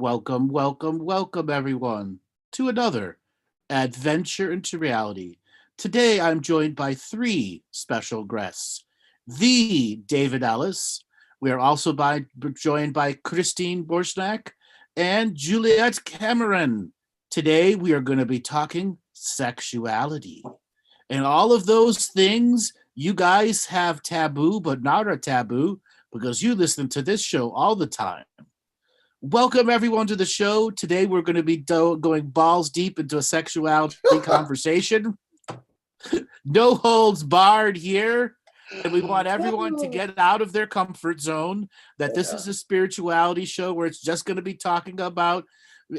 Welcome, welcome, welcome, everyone, to another adventure into reality. Today, I'm joined by three special guests. The David Ellis. We are also joined by Christine Borschneck and Juliette Cameron. Today, we are going to be talking sexuality. And all of those things you guys have taboo, but not a taboo because you listen to this show all the time. Welcome everyone to the show. Today we're going to be going balls deep into a sexuality conversation. No holds barred here. And we want everyone to get out of their comfort zone, that this is a spirituality show where it's just going to be talking about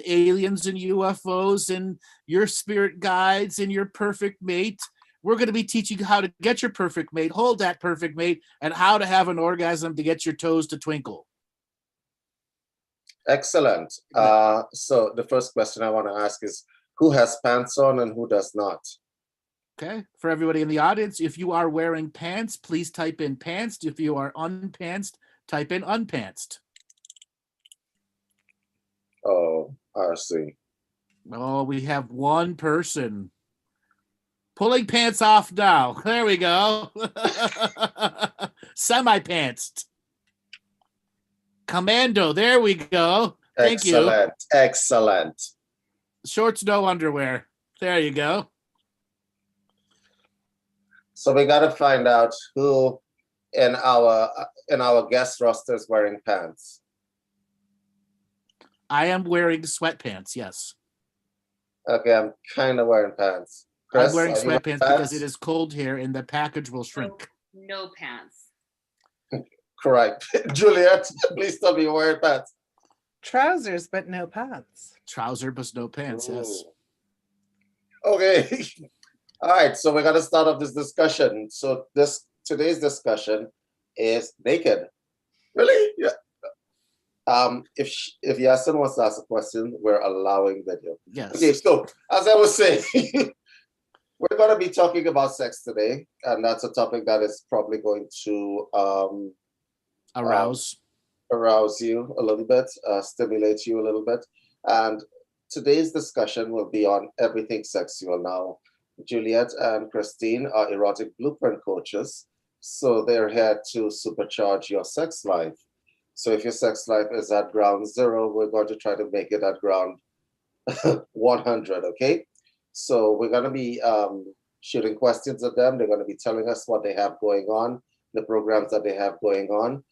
aliens and UFOs and your spirit guides and your perfect mate. We're going to be teaching you how to get your perfect mate, hold that perfect mate, and how to have an orgasm to get your toes to twinkle. Excellent. So the first question I want to ask is, who has pants on and who does not? Okay. For everybody in the audience, if you are wearing pants, please type in pantsed. If you are unpantsed, type in unpantsed. Oh, I see. Oh, we have one person pulling pants off now. There we go. Semi-pantsed. Commando, there we go. Thank you. Excellent. Shorts, no underwear. There you go. So we got to find out who in our guest roster is wearing pants. I am wearing sweatpants, yes. Okay, I'm kind of wearing pants. Chris, I'm wearing sweatpants because it is cold here and the package will shrink. No pants. Correct. Juliette, please tell me you're wearing pants. Trousers, but no pants. Trouser, but no pants, yes. Okay. All right, so we're going to start off this discussion. So today's discussion is naked. Really? Yeah. If Yasin wants to ask a question, we're allowing video. Yes. Okay, so as I was saying, we're going to be talking about sex today, and that's a topic that is probably going to arouse you a little bit, stimulate you a little bit. And today's discussion will be on everything sexual. Now, Juliette and Christine are erotic blueprint coaches, so they're here to supercharge your sex life. So if your sex life is at ground zero, we're going to try to make it at ground 100, okay? So we're going to be shooting questions at them. They're going to be telling us what they have going on, the programs that they have going on.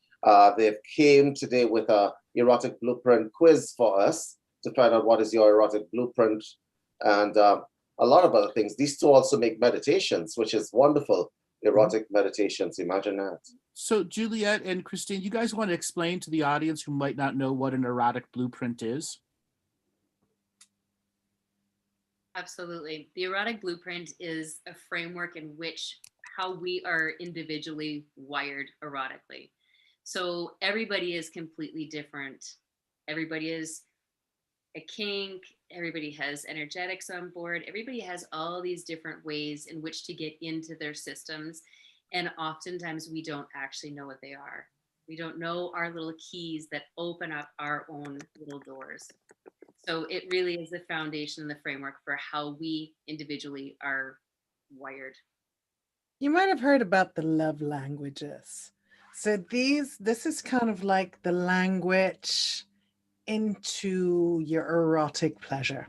They've came today with a erotic blueprint quiz for us to find out what is your erotic blueprint and a lot of other things. These two also make meditations, which is wonderful. Erotic meditations, imagine that. So Juliette and Christine, you guys want to explain to the audience who might not know what an erotic blueprint is? Absolutely. The erotic blueprint is a framework in which how we are individually wired erotically. So everybody is completely different. Everybody is a kink. Everybody has energetics on board. Everybody has all these different ways in which to get into their systems. And oftentimes we don't actually know what they are. We don't know our little keys that open up our own little doors. So it really is the foundation, the framework for how we individually are wired. You might have heard about the love languages. So this is kind of like the language into your erotic pleasure.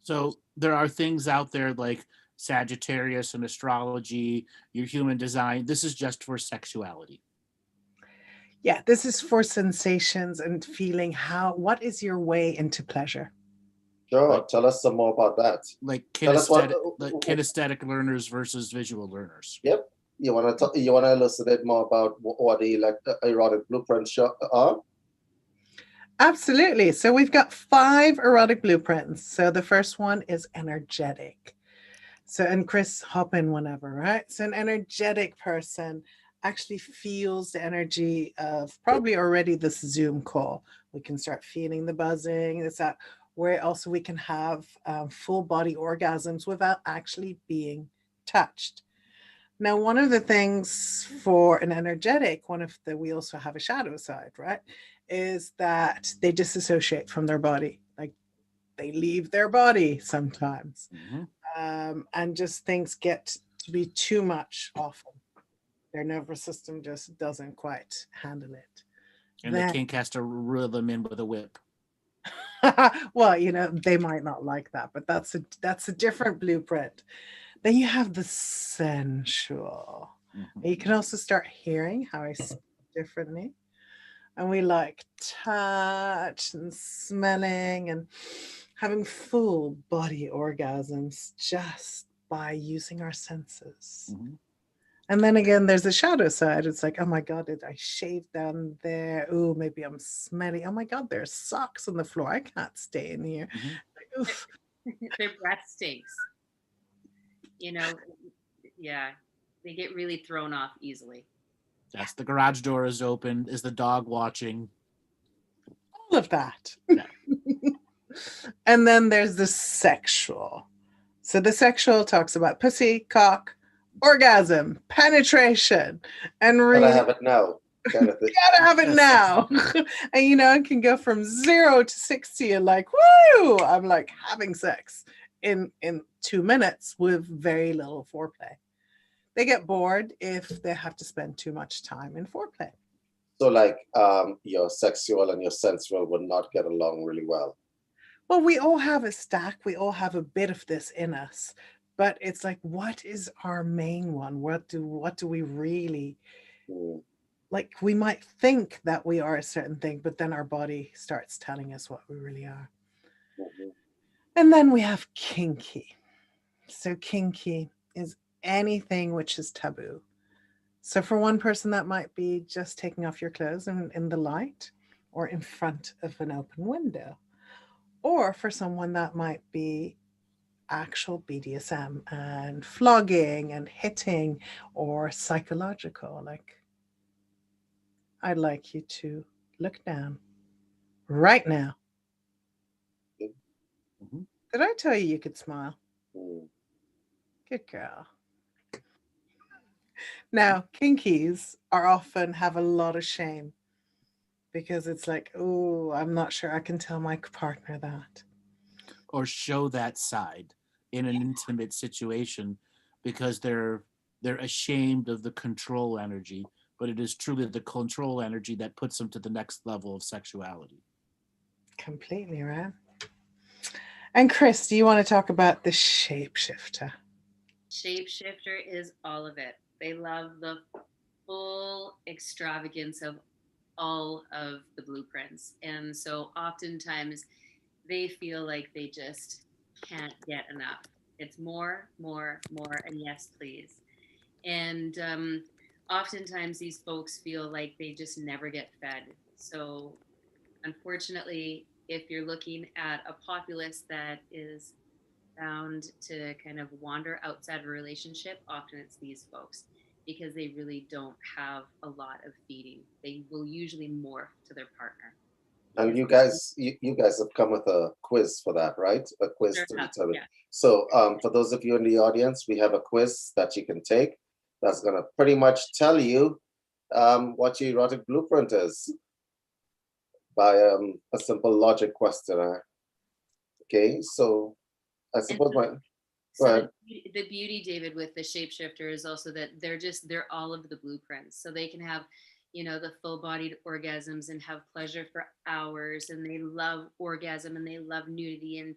So there are things out there like Sagittarius and astrology, your human design. This is just for sexuality. Yeah, this is for sensations and feeling what is your way into pleasure. Sure, tell us some more about that. Like kinesthetic learners versus visual learners. Yep. You want to elucidate more about what the erotic blueprint are? Absolutely. So we've got 5 erotic blueprints. So the first one is energetic. So, and Chris, hop in whenever, right? So an energetic person actually feels the energy of probably already this Zoom call. We can start feeling the buzzing. It's that where also we can have full body orgasms without actually being touched. Now, one of the things for an energetic, we also have a shadow side, right? is that they disassociate from their body. Like they leave their body sometimes. And just things get to be too much often. Their nervous system just doesn't quite handle it. And the kink has to reel them in with a whip. Well, you know, they might not like that, but that's a different blueprint. Then you have the sensual. You can also start hearing how I speak differently. And we like touch and smelling and having full body orgasms just by using our senses. And then again, there's the shadow side. It's like, oh my God, did I shave down there? Oh, maybe I'm smelly. Oh my God, there's socks on the floor. I can't stay in here. Like, oof. Their breath stinks. You know, yeah, they get really thrown off easily. Yes, the garage door is open. Is the dog watching? All of that. Yeah. And then there's the sexual. So the sexual talks about pussy, cock, orgasm, penetration, and really gotta have it now. Gotta have it now. And you know, it can go from 0 to 60 and like, woo! I'm like having sex in 2 minutes with very little foreplay. They get bored if they have to spend too much time in foreplay. So like your sexual and your sensual would not get along really well. Well, we all have a stack. We all have a bit of this in us. But it's like, what is our main one? What do we really like? We might think that we are a certain thing, but then our body starts telling us what we really are. And then we have kinky. So kinky is anything which is taboo. So for one person, that might be just taking off your clothes in the light or in front of an open window. Or for someone, that might be actual BDSM and flogging and hitting, or psychological. Like, I'd like you to look down right now. Did I tell you could smile? Good girl. Now, kinkies are often have a lot of shame because it's like, oh, I'm not sure I can tell my partner that. Or show that side in an intimate situation because they're ashamed of the control energy, but it is truly the control energy that puts them to the next level of sexuality. Completely, right? And Chris, do you want to talk about the shapeshifter? Shapeshifter is all of it. They love the full extravagance of all of the blueprints. And so oftentimes they feel like they just can't get enough. It's more, and yes, please. And oftentimes these folks feel like they just never get fed. So unfortunately, if you're looking at a populace that is bound to kind of wander outside of a relationship, often it's these folks because they really don't have a lot of feeding. They will usually morph to their partner. And you guys have come with a quiz for that, right? A quiz to determine. Yeah. So for those of you in the audience, we have a quiz that you can take that's going to pretty much tell you what your erotic blueprint is by a simple logic questionnaire. Okay, so I suppose the beauty, David, with the shapeshifter is also that they're all of the blueprints. So they can have, you know, the full-bodied orgasms and have pleasure for hours, and they love orgasm and they love nudity and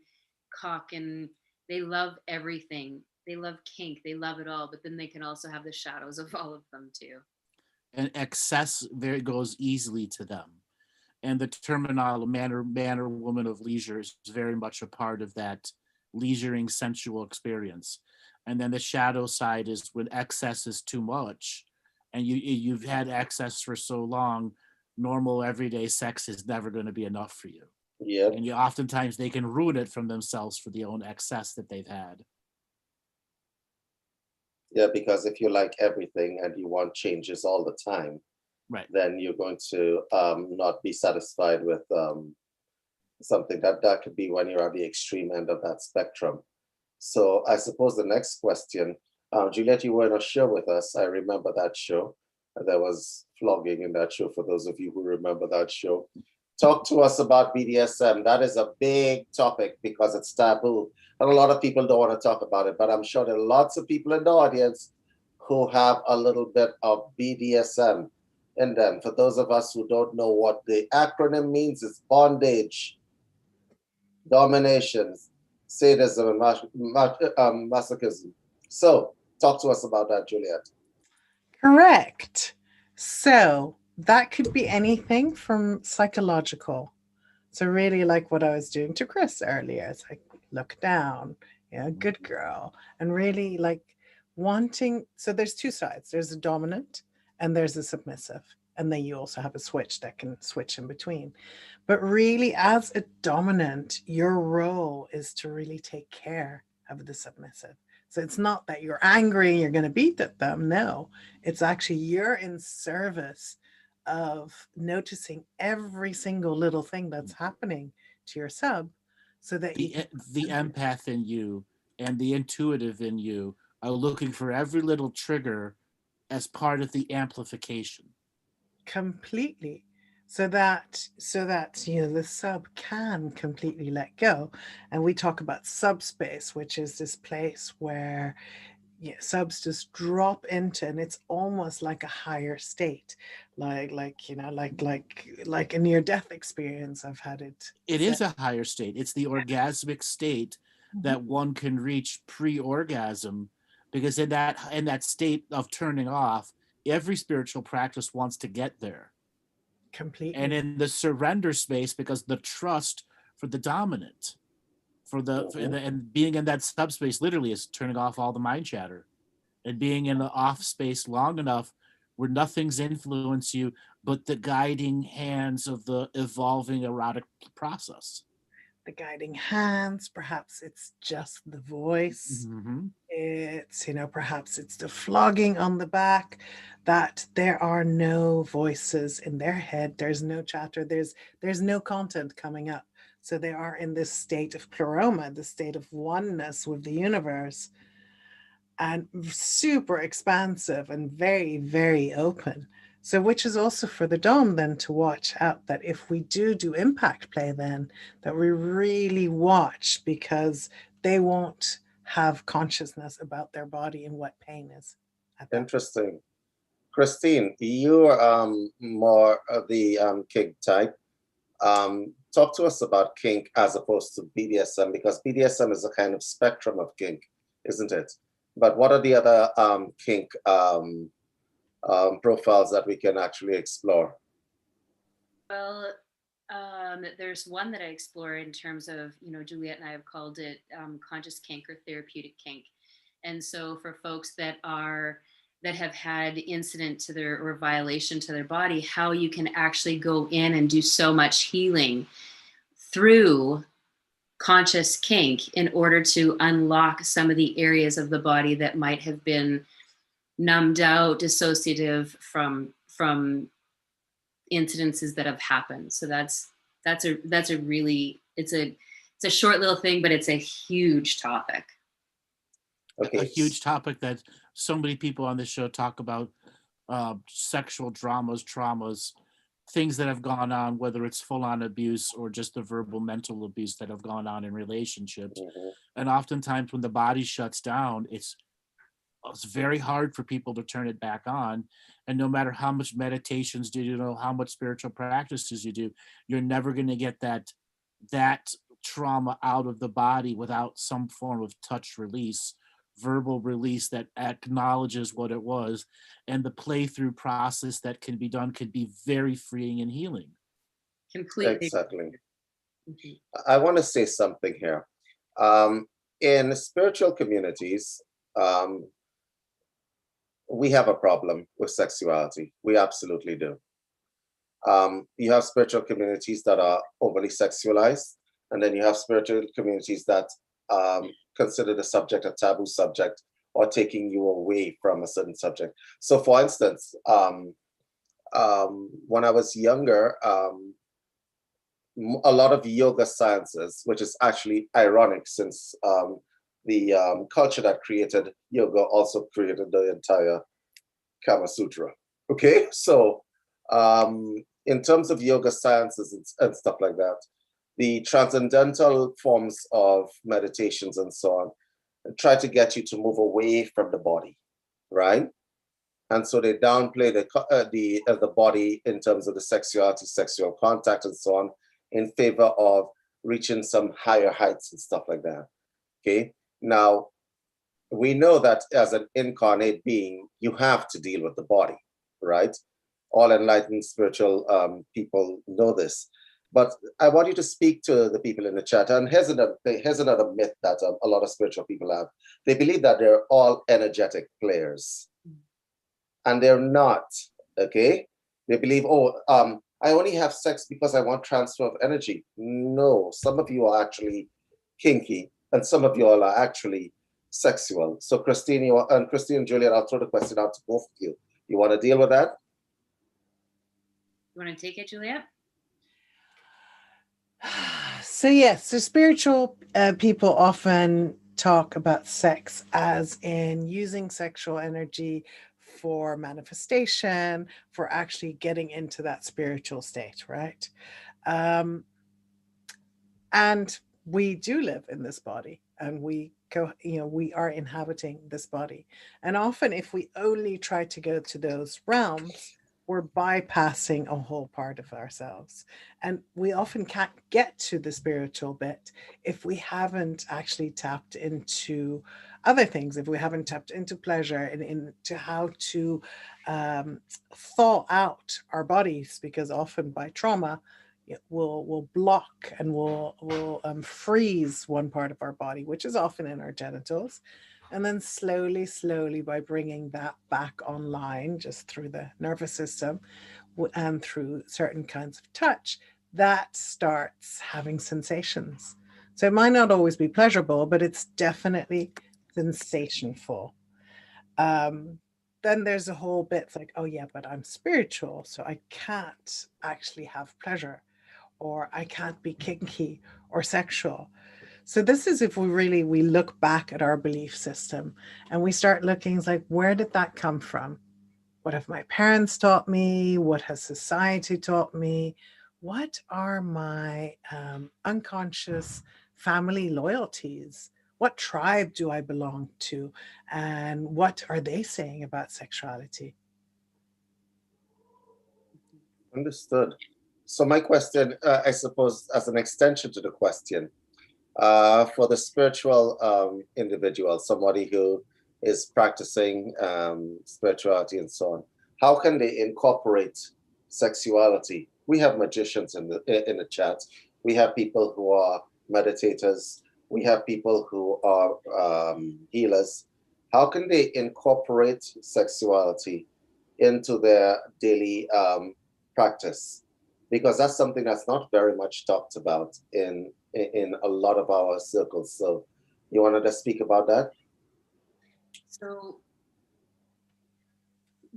cock and they love everything. They love kink, they love it all, but then they can also have the shadows of all of them too. And excess goes easily to them. And the terminology man or woman of leisure is very much a part of that leisuring sensual experience. And then the shadow side is when excess is too much and you've had excess for so long, normal everyday sex is never going to be enough for you. Yeah. And oftentimes they can ruin it from themselves for the own excess that they've had. Yeah, because if you like everything and you want changes all the time, right, then you're going to not be satisfied with something that could be when you're at the extreme end of that spectrum. So I suppose the next question, Juliette, you were on a show with us. I remember that show. There was flogging in that show, for those of you who remember that show. Talk to us about BDSM. That is a big topic because it's taboo. And a lot of people don't want to talk about it, but I'm sure there are lots of people in the audience who have a little bit of BDSM in them. For those of us who don't know what the acronym means, it's bondage, domination, sadism, and masochism. So talk to us about that, Juliette. Correct. So that could be anything from psychological. So really like what I was doing to Chris earlier. It's like, look down, good girl. And really like wanting, so there's two sides. There's a dominant and there's a submissive. And then you also have a switch that can switch in between. But really as a dominant, your role is to really take care of the submissive. So it's not that you're angry and you're going to beat at them. No, it's actually you're in service of noticing every single little thing that's happening to your sub, so that the empath in you and the intuitive in you are looking for every little trigger as part of the amplification. Completely. So that the sub can completely let go. And we talk about subspace, which is this place where subs just drop into, and it's almost like a higher state, like a near-death experience. I've had it. It is a higher state. It's the orgasmic state that one can reach pre-orgasm, because in that state of turning off, every spiritual practice wants to get there. Completely. And in the surrender space, because the trust for the dominant, and being in that subspace literally is turning off all the mind chatter, and being in the off space long enough where nothing's influenced you but the guiding hands of the evolving erotic process. The guiding hands, perhaps it's just the voice. It's, perhaps it's the flogging on the back, that there are no voices in their head. There's no chatter. There's no content coming up. So they are in this state of pleroma, the state of oneness with the universe, and super expansive and very, very open. So which is also for the Dom then to watch out, that if we do impact play, then that we really watch, because they won't have consciousness about their body and what pain is. Interesting. Christine, you're more of the kink type. Talk to us about kink as opposed to BDSM, because BDSM is a kind of spectrum of kink, isn't it? But what are the other kink profiles that we can actually explore? Well, there's one that I explore in terms of, Juliette and I have called it conscious kink or therapeutic kink. And so for folks that have had incident to their, or violation to their body, how you can actually go in and do so much healing through conscious kink in order to unlock some of the areas of the body that might have been numbed out, dissociative from incidences that have happened. So that's a really, it's a short little thing, but it's a huge topic. Okay. A huge topic that so many people on this show talk about, sexual traumas, things that have gone on, whether it's full-on abuse or just the verbal mental abuse that have gone on in relationships. And oftentimes when the body shuts down, it's very hard for people to turn it back on. And no matter how much meditations do you know, how much spiritual practices you do, you're never going to get that trauma out of the body without some form of touch release, verbal release that acknowledges what it was. And the playthrough process that can be done could be very freeing and healing. Completely. Exactly. I want to say something here. In spiritual communities, we have a problem with sexuality. We absolutely do. You have spiritual communities that are overly sexualized, and then you have spiritual communities that consider the subject a taboo subject or taking you away from a certain subject. So for instance, when I was younger, a lot of yoga sciences, which is actually ironic since the culture that created yoga also created the entire Kama Sutra. Okay, so in terms of yoga sciences and stuff like that, the transcendental forms of meditations and so on try to get you to move away from the body, right? And so they downplay the body in terms of the sexuality, sexual contact, and so on, in favor of reaching some higher heights and stuff like that. Okay. Now, we know that as an incarnate being, you have to deal with the body, right? All enlightened spiritual people know this. But I want you to speak to the people in the chat. And here's another myth that a lot of spiritual people have. They believe that they're all energetic players. And they're not, okay? They believe, I only have sex because I want transfer of energy. No, some of you are actually kinky, and some of you all are actually sexual. So Christine and Juliette, I'll throw the question out to both of you. You want to deal with that? You want to take it, Juliette? So yes, so spiritual people often talk about sex as in using sexual energy for manifestation, for actually getting into that spiritual state, right? And we do live in this body, and we are inhabiting this body. And often if we only try to go to those realms, we're bypassing a whole part of ourselves. And we often can't get to the spiritual bit if we haven't actually tapped into other things, if we haven't tapped into pleasure and into how to thaw out our bodies, because often by trauma, will block and will freeze one part of our body, which is often in our genitals. And then slowly, by bringing that back online, just through the nervous system and through certain kinds of touch, that starts having sensations. So it might not always be pleasurable, but it's definitely sensationful. Then there's a whole bit like, oh yeah, but I'm spiritual, so I can't actually have pleasure, or I can't be kinky or sexual. So this is if we look back at our belief system and we start looking like, where did that come from? What have my parents taught me? What has society taught me? What are my unconscious family loyalties? What tribe do I belong to? And what are they saying about sexuality? Understood. So my question, I suppose, as an extension to the question, for the spiritual individual, somebody who is practicing spirituality and so on, how can they incorporate sexuality? We have magicians in the chat. We have people who are meditators. We have people who are healers. How can they incorporate sexuality into their daily practice? Because that's something that's not very much talked about in a lot of our circles. So you wanted to speak about that? So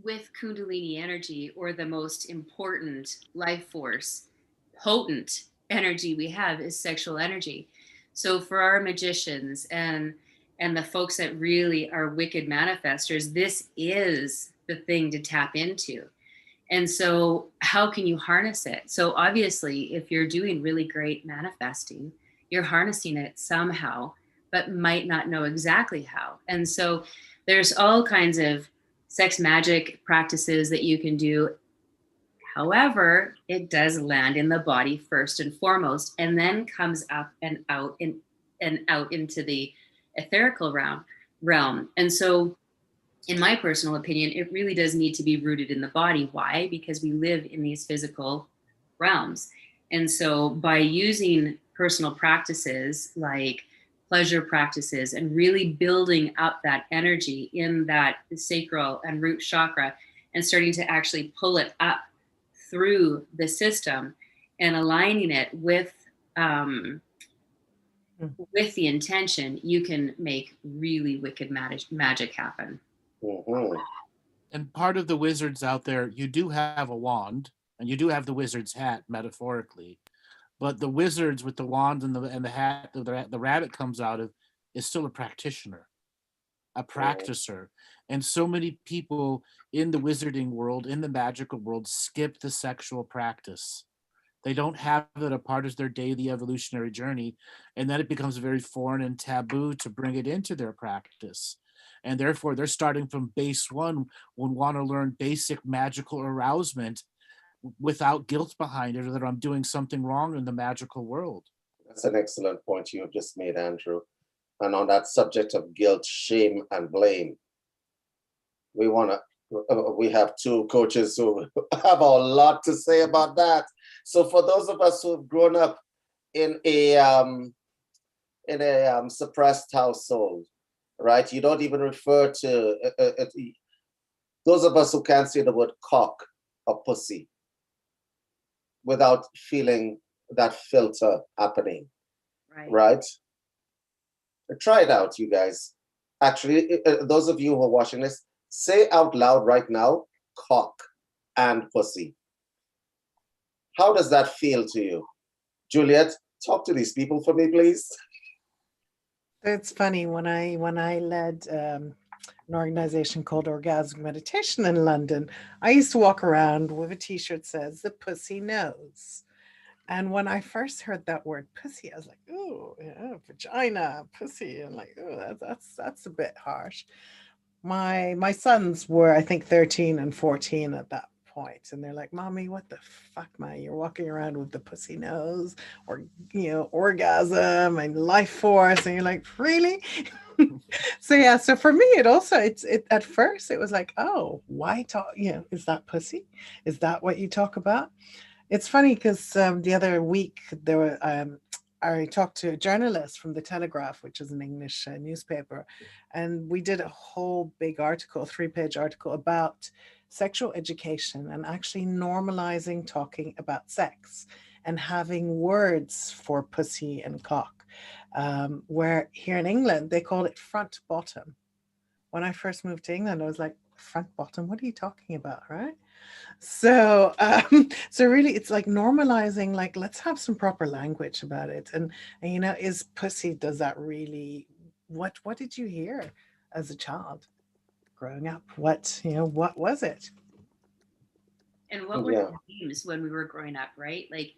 with Kundalini energy, or the most important life force, potent energy we have, is sexual energy. So for our magicians and the folks that really are wicked manifestors, this is the thing to tap into. And so how can you harness it? So obviously, if you're doing really great manifesting, you're harnessing it somehow, but might not know exactly how. And so there's all kinds of sex magic practices that you can do. However, it does land in the body first and foremost, and then comes up and out into the etherical realm. And so in my personal opinion, it really does need to be rooted in the body. Why? Because we live in these physical realms. And so by using personal practices like pleasure practices and really building up that energy in that sacral and root chakra and starting to actually pull it up through the system and aligning it with the intention, you can make really wicked magic happen. Mm-hmm. And part of the wizards out there, you do have a wand, and you do have the wizard's hat, metaphorically. But the wizards with the wand and the hat that the rabbit comes out of is still a practitioner. a practicer. And so many people in the wizarding world, in the magical world, skip the sexual practice. They don't have it a part of their daily evolutionary journey. And then it becomes very foreign and taboo to bring it into their practice. And therefore, they're starting from base one when want to learn basic magical arousement without guilt behind it, or that I'm doing something wrong in the magical world. That's an excellent point you have just made, Andrew. And on that subject of guilt, shame, and blame, we have two coaches who have a lot to say about that. So for those of us who've grown up in a suppressed household, right? You don't even refer to those of us who can't say the word cock or pussy without feeling that filter happening, right? Try it out, you guys. Actually, those of you who are watching this, say out loud right now, cock and pussy. How does that feel to you? Juliette, talk to these people for me, please. It's funny, when I led an organization called Orgasmic Meditation in London, I used to walk around with a t-shirt that says, "The pussy knows." And when I first heard that word pussy, I was like, "Ooh, yeah, vagina, pussy." And like, "Oh, that's a bit harsh." My sons were, I think, 13 and 14 at that point, and they're like, "Mommy, what the fuck, man? You're walking around with the pussy nose, or orgasm and life force," and you're like, "Really?" So yeah, so for me, it at first it was like, "Oh, why talk? Is that pussy? Is that what you talk about?" It's funny because the other week there were I talked to a journalist from the Telegraph, which is an English newspaper, and we did a whole big article, 3-page article about sexual education and actually normalizing talking about sex and having words for pussy and cock, where here in England they call it front bottom. When I first moved to England, I was like, front bottom, what are you talking about, right? So so really it's like normalizing, like, let's have some proper language about it. And is pussy, does that really, what did you hear as a child growing up? What was it? And what were the names when we were growing up, right? Like,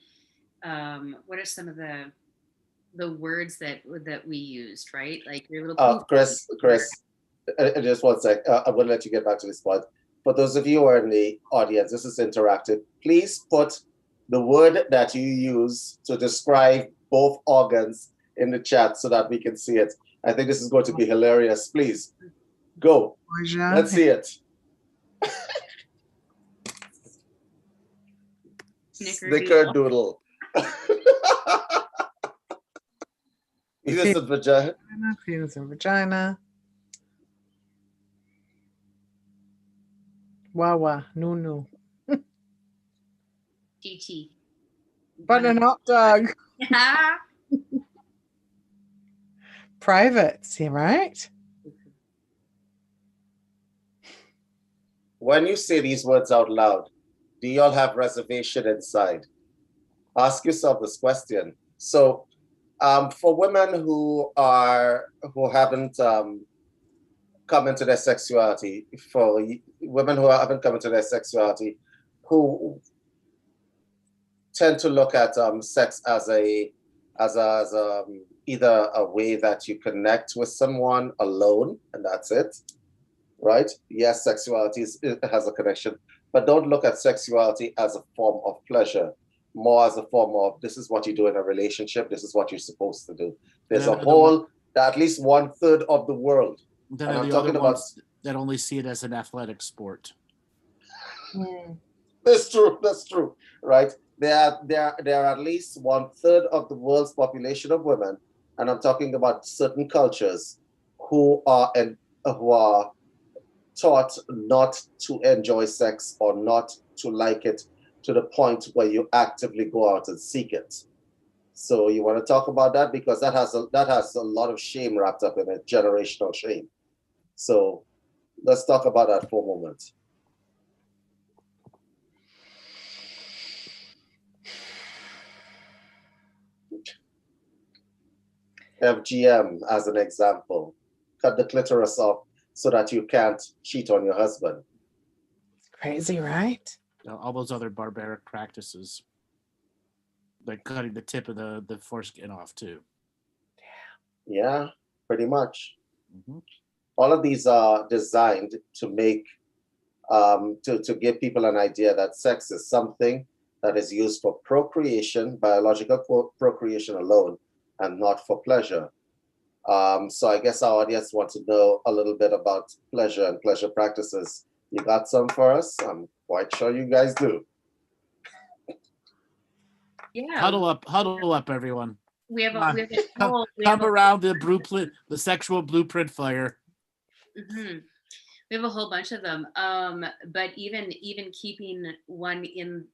what are some of the words that we used, right? Like your little Chris, just one sec. I'm going to let you get back to this point. For those of you who are in the audience, this is interactive. Please put the word that you use to describe both organs in the chat so that we can see it. I think this is going to be hilarious. Please, go. Let's see it. Snickerdoodle. Penis and vagina. Penis and vagina. Wawa, no. GT. But an hot dog. Private, see, right? When you say these words out loud, do y'all have reservation inside? Ask yourself this question. So, for women who haven't come into their sexuality, for women who haven't come into their sexuality, who tend to look at sex as either a way that you connect with someone alone and that's it, right? Yes, sexuality has a connection, but don't look at sexuality as a form of pleasure, more as a form of, this is what you do in a relationship, this is what you're supposed to do. There's a whole, at least 1/3 of the world. Then are the other ones that only see it as an athletic sport. That's true, right? There are at least 1/3 of the world's population of women, and I'm talking about certain cultures who are taught not to enjoy sex or not to like it to the point where you actively go out and seek it. So you want to talk about that, because that has a lot of shame wrapped up in it, generational shame. So let's talk about that for a moment. FGM as an example. cut the clitoris off so that you can't cheat on your husband. Crazy, right? All those other barbaric practices, like cutting the tip of the foreskin off too. Yeah, pretty much. Mm-hmm. All of these are designed to make, to give people an idea that sex is something that is used for procreation, biological procreation alone, and not for pleasure. So I guess our audience wants to know a little bit about pleasure and pleasure practices. You got some for us? I'm quite sure you guys do. Yeah. Huddle up, everyone. We have a Come around the sexual blueprint fire. Mm-hmm. We have a whole bunch of them. But even keeping one in,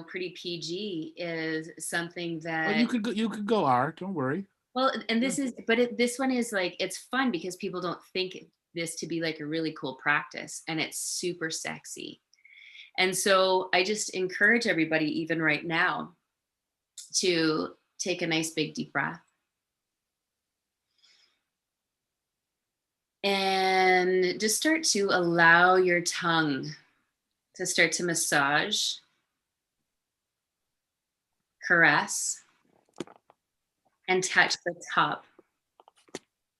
pretty PG is something that you could go R. Don't worry. Well, and this one is like, it's fun because people don't think this to be like a really cool practice, and it's super sexy. And so I just encourage everybody, even right now, to take a nice big deep breath. And just start to allow your tongue to start to massage, caress, and touch the top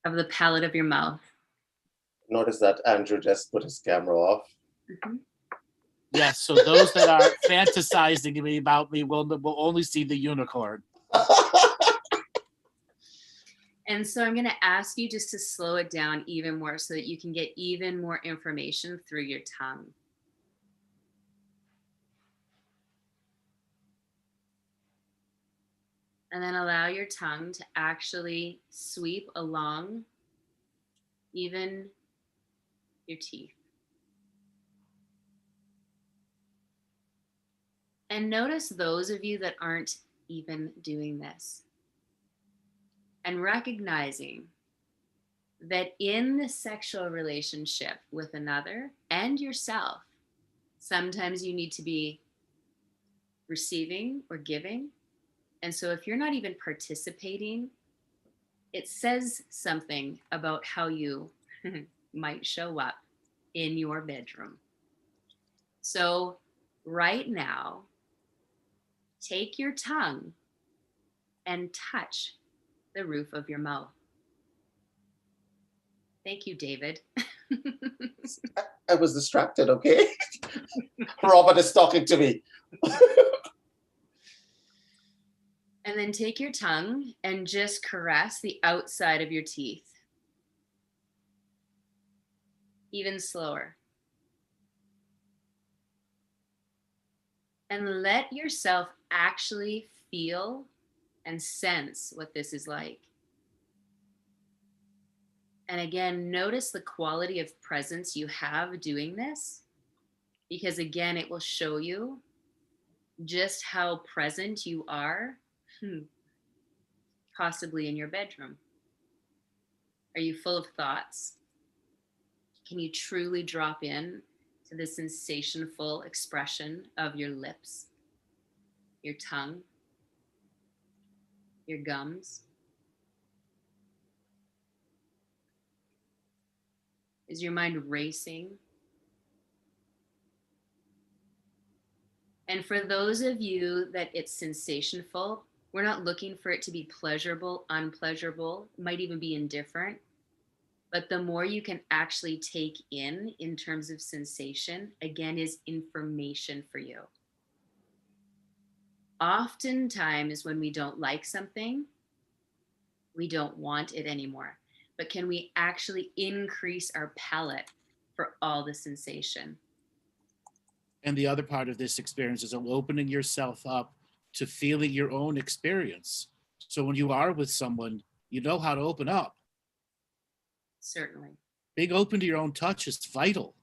of the palate of your mouth. Notice that Andrew just put his camera off. Mm-hmm. Yes, so those that are fantasizing about me will only see the unicorn. And so I'm going to ask you just to slow it down even more so that you can get even more information through your tongue. And then allow your tongue to actually sweep along even your teeth. And notice those of you that aren't even doing this. And recognizing that in the sexual relationship with another and yourself, sometimes you need to be receiving or giving. And so if you're not even participating, it says something about how you might show up in your bedroom. So right now, take your tongue and touch the roof of your mouth. Thank you, David. I was distracted, okay? Robert is talking to me. And then take your tongue and just caress the outside of your teeth. Even slower. And let yourself actually feel and sense what this is like. And again, notice the quality of presence you have doing this, because again, it will show you just how present you are, possibly in your bedroom. Are you full of thoughts? Can you truly drop in to the sensationful expression of your lips, your tongue, your gums? Is your mind racing? And for those of you that it's sensationful, we're not looking for it to be pleasurable, unpleasurable, might even be indifferent. But the more you can actually take in terms of sensation, again, is information for you. Oftentimes when we don't like something, we don't want it anymore. But can we actually increase our palate for all the sensation? And the other part of this experience is opening yourself up to feeling your own experience. So when you are with someone, you know how to open up. Certainly. Being open to your own touch is vital.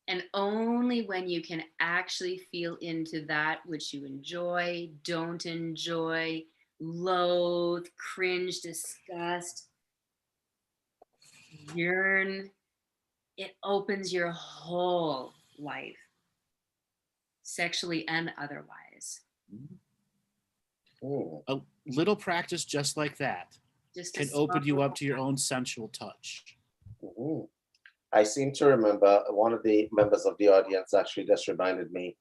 And only when you can actually feel into that which you enjoy, don't enjoy, loathe, cringe, disgust, yearn, it opens your whole life, sexually and otherwise. A little practice just like that can open you up to your own sensual touch. I seem to remember one of the members of the audience actually just reminded me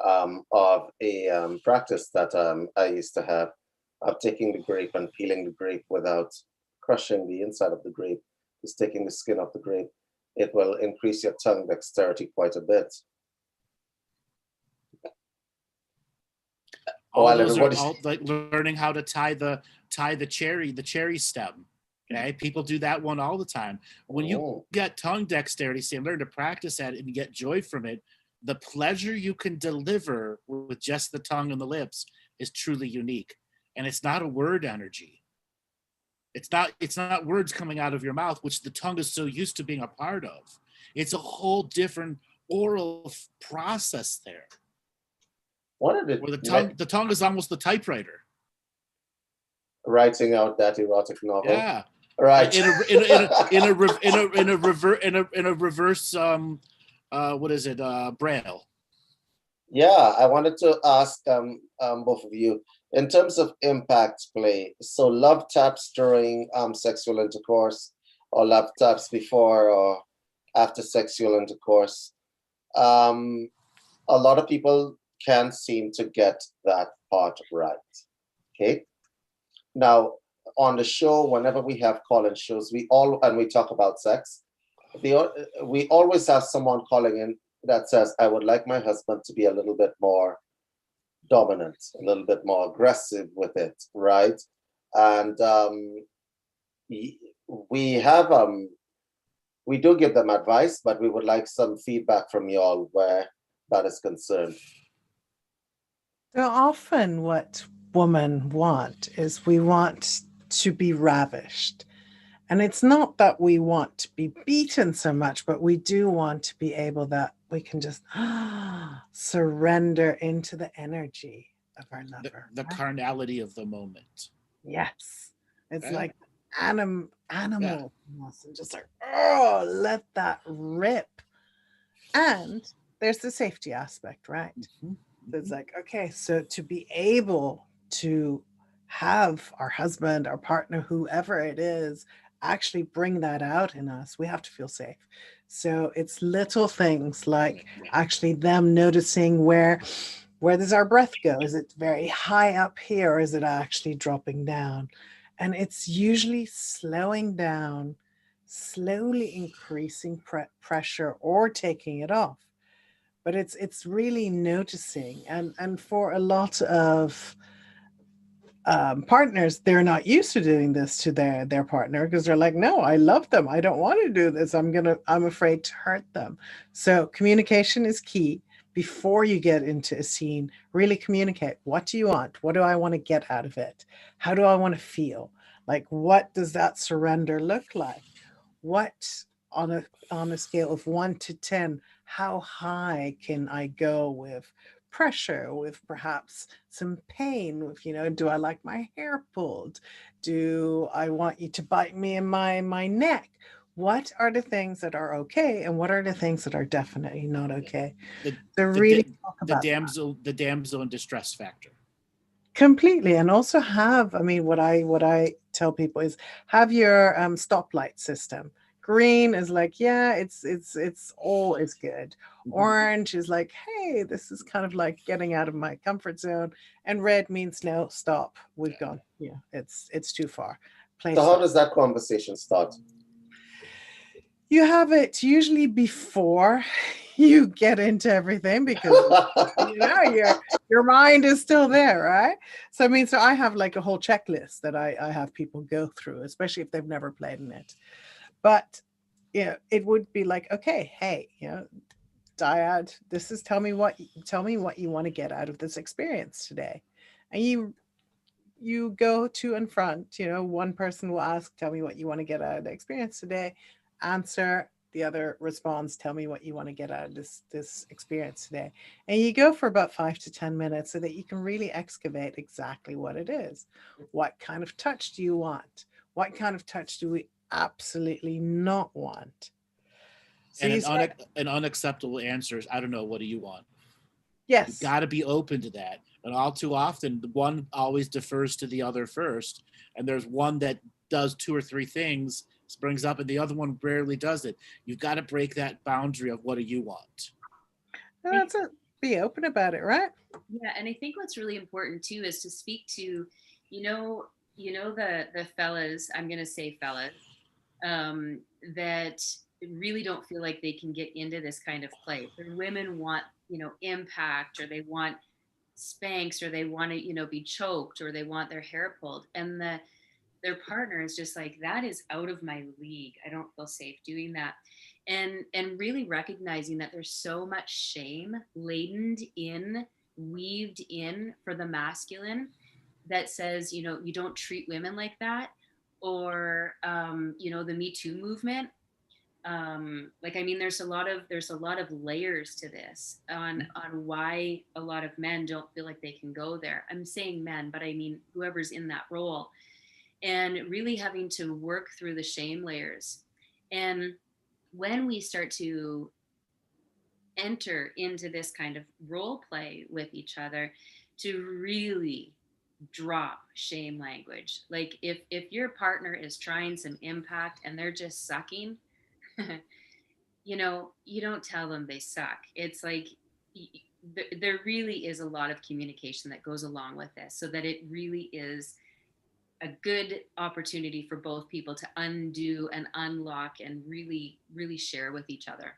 of a practice that I used to have of taking the grape and peeling the grape without crushing the inside of the grape, just taking the skin off the grape. It will increase your tongue dexterity quite a bit. All those are all like learning how to tie the cherry stem. Okay, people do that one all the time. When you get tongue dexterity, say, learn to practice at it and get joy from it, the pleasure you can deliver with just the tongue and the lips is truly unique. And it's not a word energy. It's not words coming out of your mouth, which the tongue is so used to being a part of. It's a whole different oral process there. Where the tongue is almost the typewriter. Writing out that erotic novel. Yeah. Right. In a reverse what is it? Braille. Yeah, I wanted to ask both of you in terms of impact play. So love taps during sexual intercourse, or love taps before or after sexual intercourse. A lot of people can't seem to get that part right. Okay. Now on the show, whenever we have call-in shows, we talk about sex. We always have someone calling in that says, I would like my husband to be a little bit more dominant, a little bit more aggressive with it, right? And we do give them advice, but we would like some feedback from y'all where that is concerned. So often what women want is we want to be ravished. And it's not that we want to be beaten so much, but we do want to be able that we can just surrender into the energy of our lover. The carnality of the moment. Yes. It's like animal. Yeah. And just like, oh, let that rip. And there's the safety aspect, right? Mm-hmm. So it's like, okay, so to be able to have our husband, our partner, whoever it is, actually bring that out in us, we have to feel safe. So it's little things like actually them noticing where does our breath go? Is it very high up here, or is it actually dropping down? And it's usually slowing down, slowly increasing pressure or taking it off. But it's really noticing, and for a lot of partners, they're not used to doing this to their partner because they're like, no, I love them, I don't want to do this, I'm afraid to hurt them. So communication is key. Before you get into a scene, really communicate. What do you want? What do I want to get out of it? How do I want to feel? Like, what does that surrender look like? What on a scale of 1 to 10, how high can I go with pressure, with perhaps some pain, with, do I like my hair pulled? Do I want you to bite me in my neck? What are the things that are okay, and what are the things that are definitely not okay? The damsel in distress factor. Completely. And also what I tell people is have your stoplight system. Green is like, yeah, it's all is good. Orange is like, hey, this is kind of like getting out of my comfort zone. And red means no, stop. We've gone. Yeah, it's too far. So how does that conversation start? You have it usually before you get into everything, because your mind is still there, right? So I have like a whole checklist that I have people go through, especially if they've never played in it. But it would be like, okay, hey, dyad, this is tell me what you want to get out of this experience today. And you go to and front, one person will ask, tell me what you want to get out of the experience today. Answer, the other responds, tell me what you want to get out of this experience today. And you go for about 5 to 10 minutes so that you can really excavate exactly what it is. What kind of touch do you want? What kind of touch do we absolutely not want? So an unacceptable answer is, I don't know, what do you want? Yes. You've got to be open to that. And all too often, the one always defers to the other first. And there's one that does 2 or 3 things, springs up, and the other one rarely does it. You've got to break that boundary of what do you want. Well, that's it. Be open about it, right? Yeah, and I think what's really important too is to speak to, the fellas. I'm gonna say fellas that really don't feel like they can get into this kind of play. The women want, impact, or they want spanks, or they want to, be choked, or they want their hair pulled, and their partner is just like, that is out of my league. I don't feel safe doing that. And really recognizing that there's so much shame weaved in for the masculine that says, you don't treat women like that, or the Me Too movement. There's a lot of layers to this on why a lot of men don't feel like they can go there. I'm saying men, but I mean whoever's in that role, and really having to work through the shame layers. And when we start to enter into this kind of role play with each other, to really drop shame language. Like if your partner is trying some impact and they're just sucking, you don't tell them they suck. It's like there really is a lot of communication that goes along with this, so that it really is a good opportunity for both people to undo and unlock and really, really share with each other.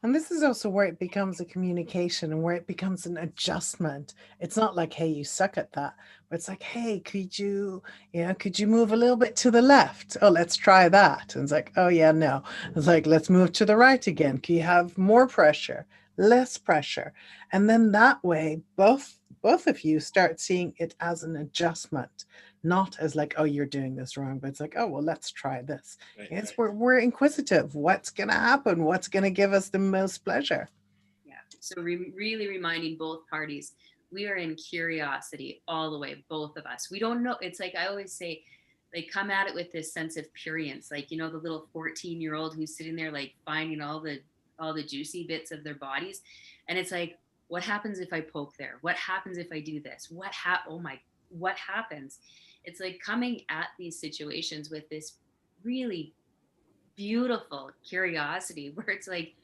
And this is also where it becomes a communication and where it becomes an adjustment. It's not like, hey, you suck at that. But it's like, hey, could you move a little bit to the left? Oh, let's try that. And it's like, oh yeah, no. It's like, let's move to the right again. Can you have more pressure, less pressure? And then that way, both of you start seeing it as an adjustment, not as like, oh, you're doing this wrong, but it's like, oh, well, let's try this. Right. We're inquisitive. What's going to happen? What's going to give us the most pleasure? Yeah. So really reminding both parties, we are in curiosity all the way, both of us. We don't know. It's like I always say, they come at it with this sense of prurience, like, the little 14-year-old who's sitting there like finding all the juicy bits of their bodies. And it's like, what happens if I poke there? What happens if I do this? What happens? It's like coming at these situations with this really beautiful curiosity where it's like,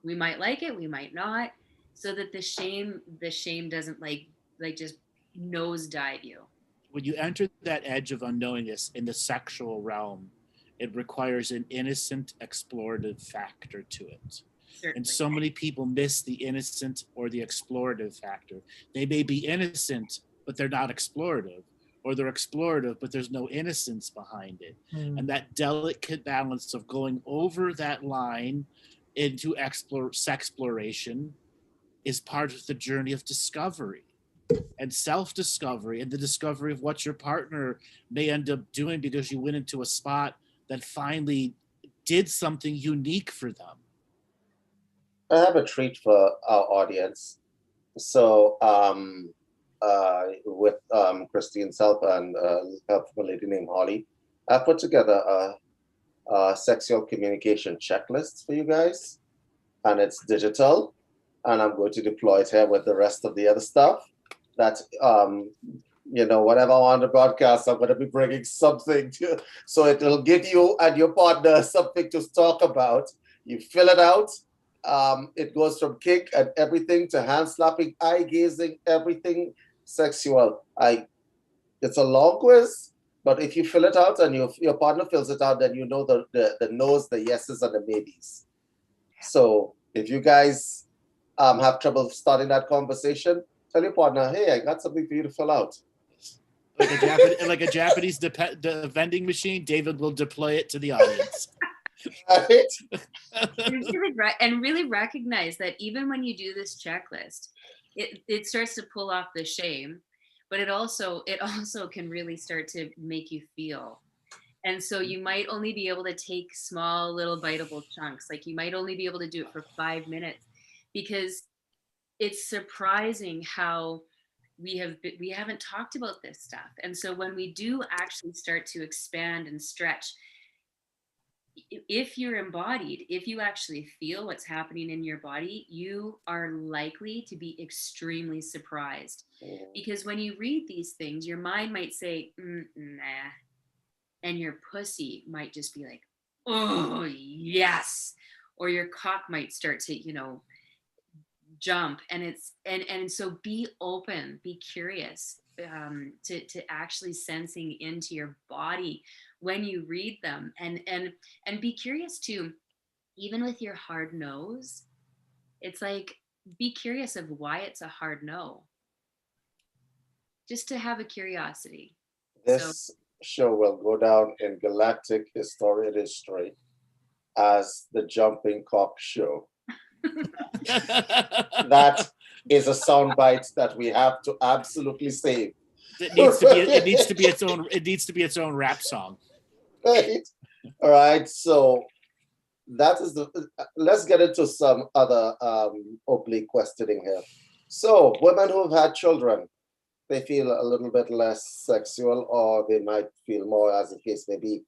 we might like it, we might not, so that the shame doesn't like just nosedive you. When you enter that edge of unknowingness in the sexual realm, it requires an innocent explorative factor to it. Certainly. And so many people miss the innocent or the explorative factor. They may be innocent, but they're not explorative. Or they're explorative, but there's no innocence behind it. And that delicate balance of going over that line into sexploration is part of the journey of discovery and self-discovery, and the discovery of what your partner may end up doing because you went into a spot that finally did something unique for them. I have a treat for our audience. So, with Christine's help and help from a lady named Holly, I put together a sexual communication checklist for you guys, and it's digital, and I'm going to deploy it here with the rest of the other stuff. That whatever on the broadcast, I'm going to be bringing something to, so it'll give you and your partner something to talk about. You fill it out. It goes from kink and everything to hand slapping, eye gazing, everything sexual. It's a long quiz, but if you fill it out and your partner fills it out, then you know the no's, the yeses, and the maybes. So if you guys have trouble starting that conversation, tell your partner, hey, I got something for you to fill out. Like a Japanese vending machine, David will deploy it to the audience. Right. And really recognize that even when you do this checklist, it starts to pull off the shame, but it also can really start to make you feel. And so you might only be able to take small little biteable chunks. Like you might only be able to do it for 5 minutes, because it's surprising how we haven't talked about this stuff. And so when we do actually start to expand and stretch, if you're embodied, if you actually feel what's happening in your body, you are likely to be extremely surprised. Because when you read these things, your mind might say, nah. And your pussy might just be like, oh, yes. Or your cock might start to, jump. And so be open, be curious, to actually sensing into your body when you read them, and be curious too, even with your hard nose. It's like, be curious of why it's a hard no, just to have a curiosity. This show will go down in galactic history as the Jumping Cock Show. That is a soundbite that we have to absolutely save. It needs to be its own rap song. Right. All right. So that is let's get into some other oblique questioning here. So women who have had children, they feel a little bit less sexual, or they might feel more, as the case may be,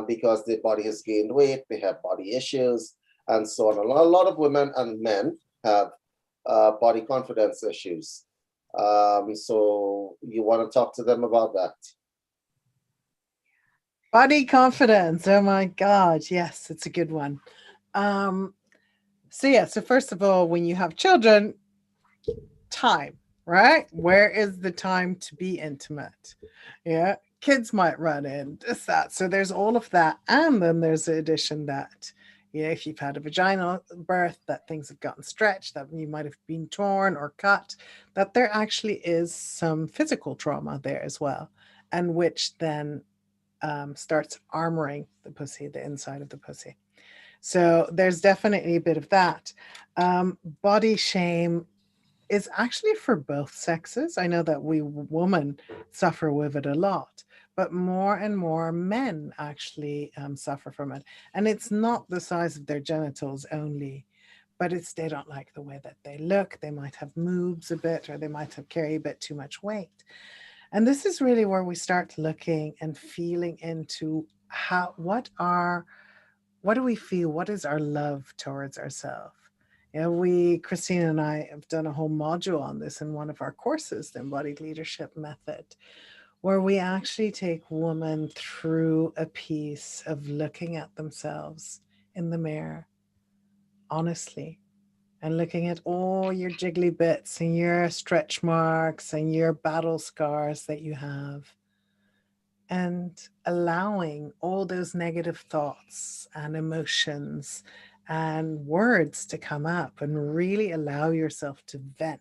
because their body has gained weight, they have body issues, and so on. A lot of women and men have body confidence issues. So you want to talk to them about that? Body confidence. Oh my God. Yes, it's a good one. So first of all, when you have children, time, right? Where is the time to be intimate? Yeah. Kids might run in, this, that. So there's all of that. And then there's the addition that, if you've had a vaginal birth, that things have gotten stretched, that you might have been torn or cut, that there actually is some physical trauma there as well. And which then starts armoring the pussy, the inside of the pussy. So there's definitely a bit of that. Body shame is actually for both sexes. I know that we women suffer with it a lot, but more and more men actually suffer from it. And it's not the size of their genitals only, but it's they don't like the way that they look. They might have moobs a bit, or they might have carry a bit too much weight. And this is really where we start looking and feeling into what do we feel? What is our love towards ourselves? Christine and I have done a whole module on this in one of our courses, the Embodied Leadership Method, where we actually take women through a piece of looking at themselves in the mirror, honestly, and looking at all your jiggly bits and your stretch marks and your battle scars that you have, and allowing all those negative thoughts and emotions and words to come up, and really allow yourself to vent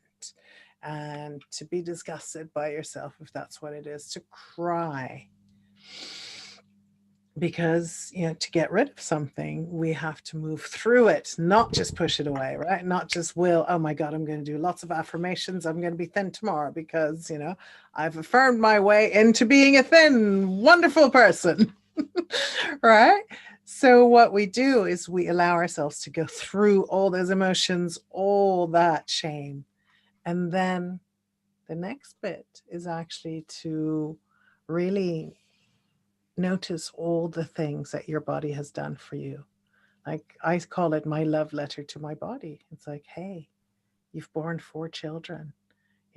and to be disgusted by yourself, if that's what it is, to cry. Because, to get rid of something, we have to move through it, not just push it away, right? Not just oh my God, I'm going to do lots of affirmations. I'm going to be thin tomorrow because, I've affirmed my way into being a thin, wonderful person, right? So what we do is we allow ourselves to go through all those emotions, all that shame. And then the next bit is actually to really notice all the things that your body has done for you. Like, I call it my love letter to my body. It's like, hey, you've borne 4 children.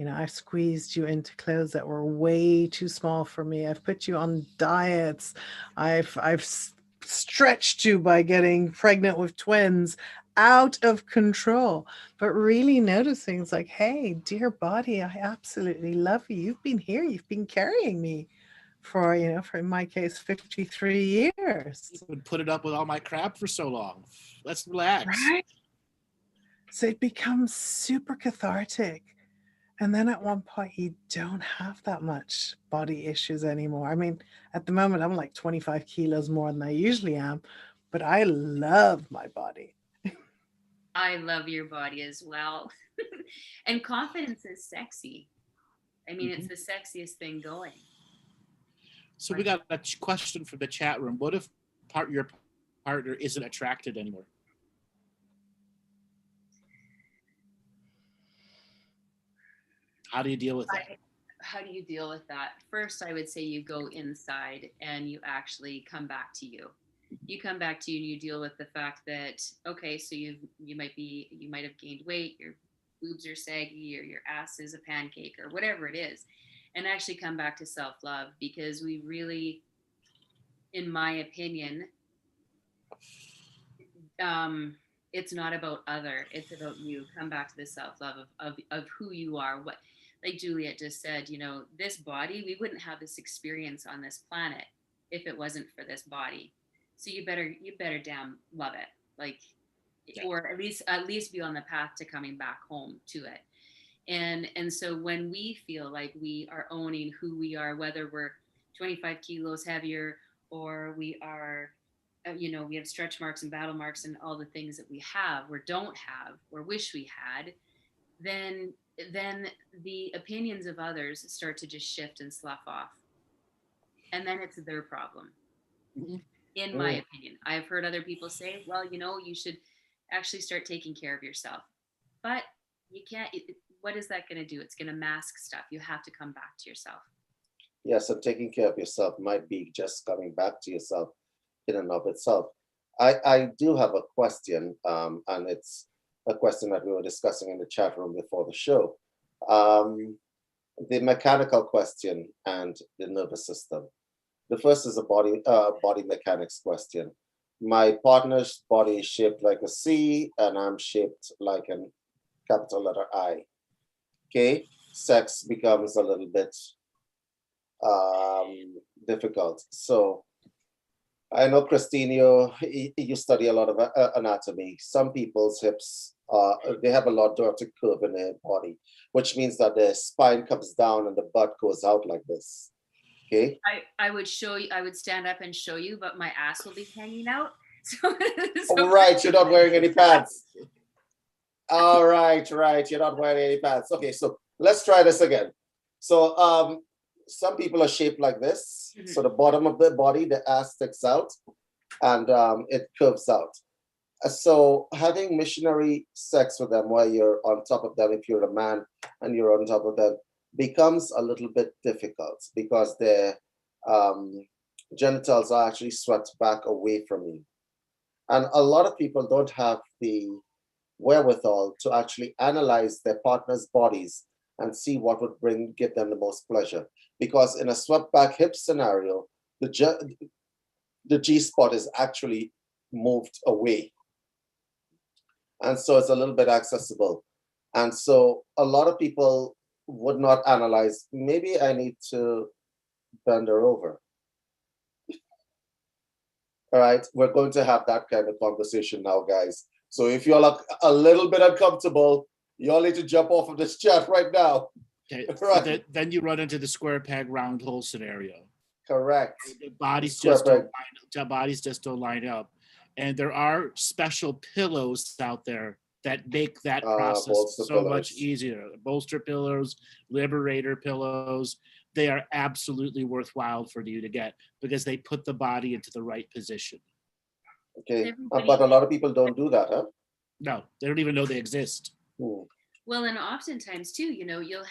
I've squeezed you into clothes that were way too small for me. I've put you on diets. I've stretched you by getting pregnant with twins, out of control. But really noticing, it's like, hey, dear body, I absolutely love you. You've been here. You've been carrying me for in my case, 53 years. You've been putting up with all my crap for so long. Let's relax. Right? So it becomes super cathartic. And then at one point, you don't have that much body issues anymore. I mean, at the moment, I'm like 25 kilos more than I usually am, but I love my body. I love your body as well. And confidence is sexy. I mean, it's the sexiest thing going. So we got a question from the chat room. What if your partner isn't attracted anymore? How do you deal with that? How do you deal with that? First, I would say you go inside and you actually come back to you. you come back to you and you deal with the fact that, okay, so you might have gained weight, your boobs are saggy, or your ass is a pancake, or whatever it is, and actually come back to self-love, because we really, in my opinion, it's not about other, it's about you. Come back to the self-love of who you are. What, like Juliette just said, this body, we wouldn't have this experience on this planet if it wasn't for this body. So you better damn love it. Like, yeah. Or at least be on the path to coming back home to it. And so when we feel like we are owning who we are, whether we're 25 kilos heavier, or we are, we have stretch marks and battle marks and all the things that we have or don't have or wish we had, then the opinions of others start to just shift and slough off. And then it's their problem. Mm-hmm. In my opinion. I've heard other people say, well, you should actually start taking care of yourself. But you can't, what is that going to do? It's going to mask stuff. You have to come back to yourself. Yeah, so taking care of yourself might be just coming back to yourself in and of itself. I do have a question, and it's a question that we were discussing in the chat room before the show. The mechanical question and the nervous system. The first is a body mechanics question. My partner's body is shaped like a C, and I'm shaped like a capital letter I. Okay, sex becomes a little bit difficult. So I know, Christine, you study a lot of anatomy. Some people's hips, they have a lot of curve in their body, which means that the spine comes down and the butt goes out like this. Okay. I would show you, I would stand up and show you, but my ass will be hanging out. So right, you're not wearing any pants. All right, you're not wearing any pants. Okay, so let's try this again. So some people are shaped like this. Mm-hmm. So the bottom of the body, the ass sticks out, and it curves out. So having missionary sex with them while you're on top of them, if you're a man and you're on top of them, becomes a little bit difficult because their genitals are actually swept back away from you. And a lot of people don't have the wherewithal to actually analyze their partner's bodies and see what would give them the most pleasure. Because in a swept back hip scenario, the G-spot is actually moved away. And so it's a little bit accessible. And so a lot of people would not analyze, maybe I need to bend her over. All right, we're going to have that kind of conversation now, guys. So if you're a little bit uncomfortable, you all need to jump off of this chat right now. Okay. Right. Then you run into the square peg, round hole scenario. Correct. The bodies just don't line up. And there are special pillows out there that make that process so much easier. Bolster pillows, liberator pillows, they are absolutely worthwhile for you to get because they put the body into the right position. Okay, but a lot of people don't do that, huh? No, they don't even know they exist. Well, and oftentimes too, you'll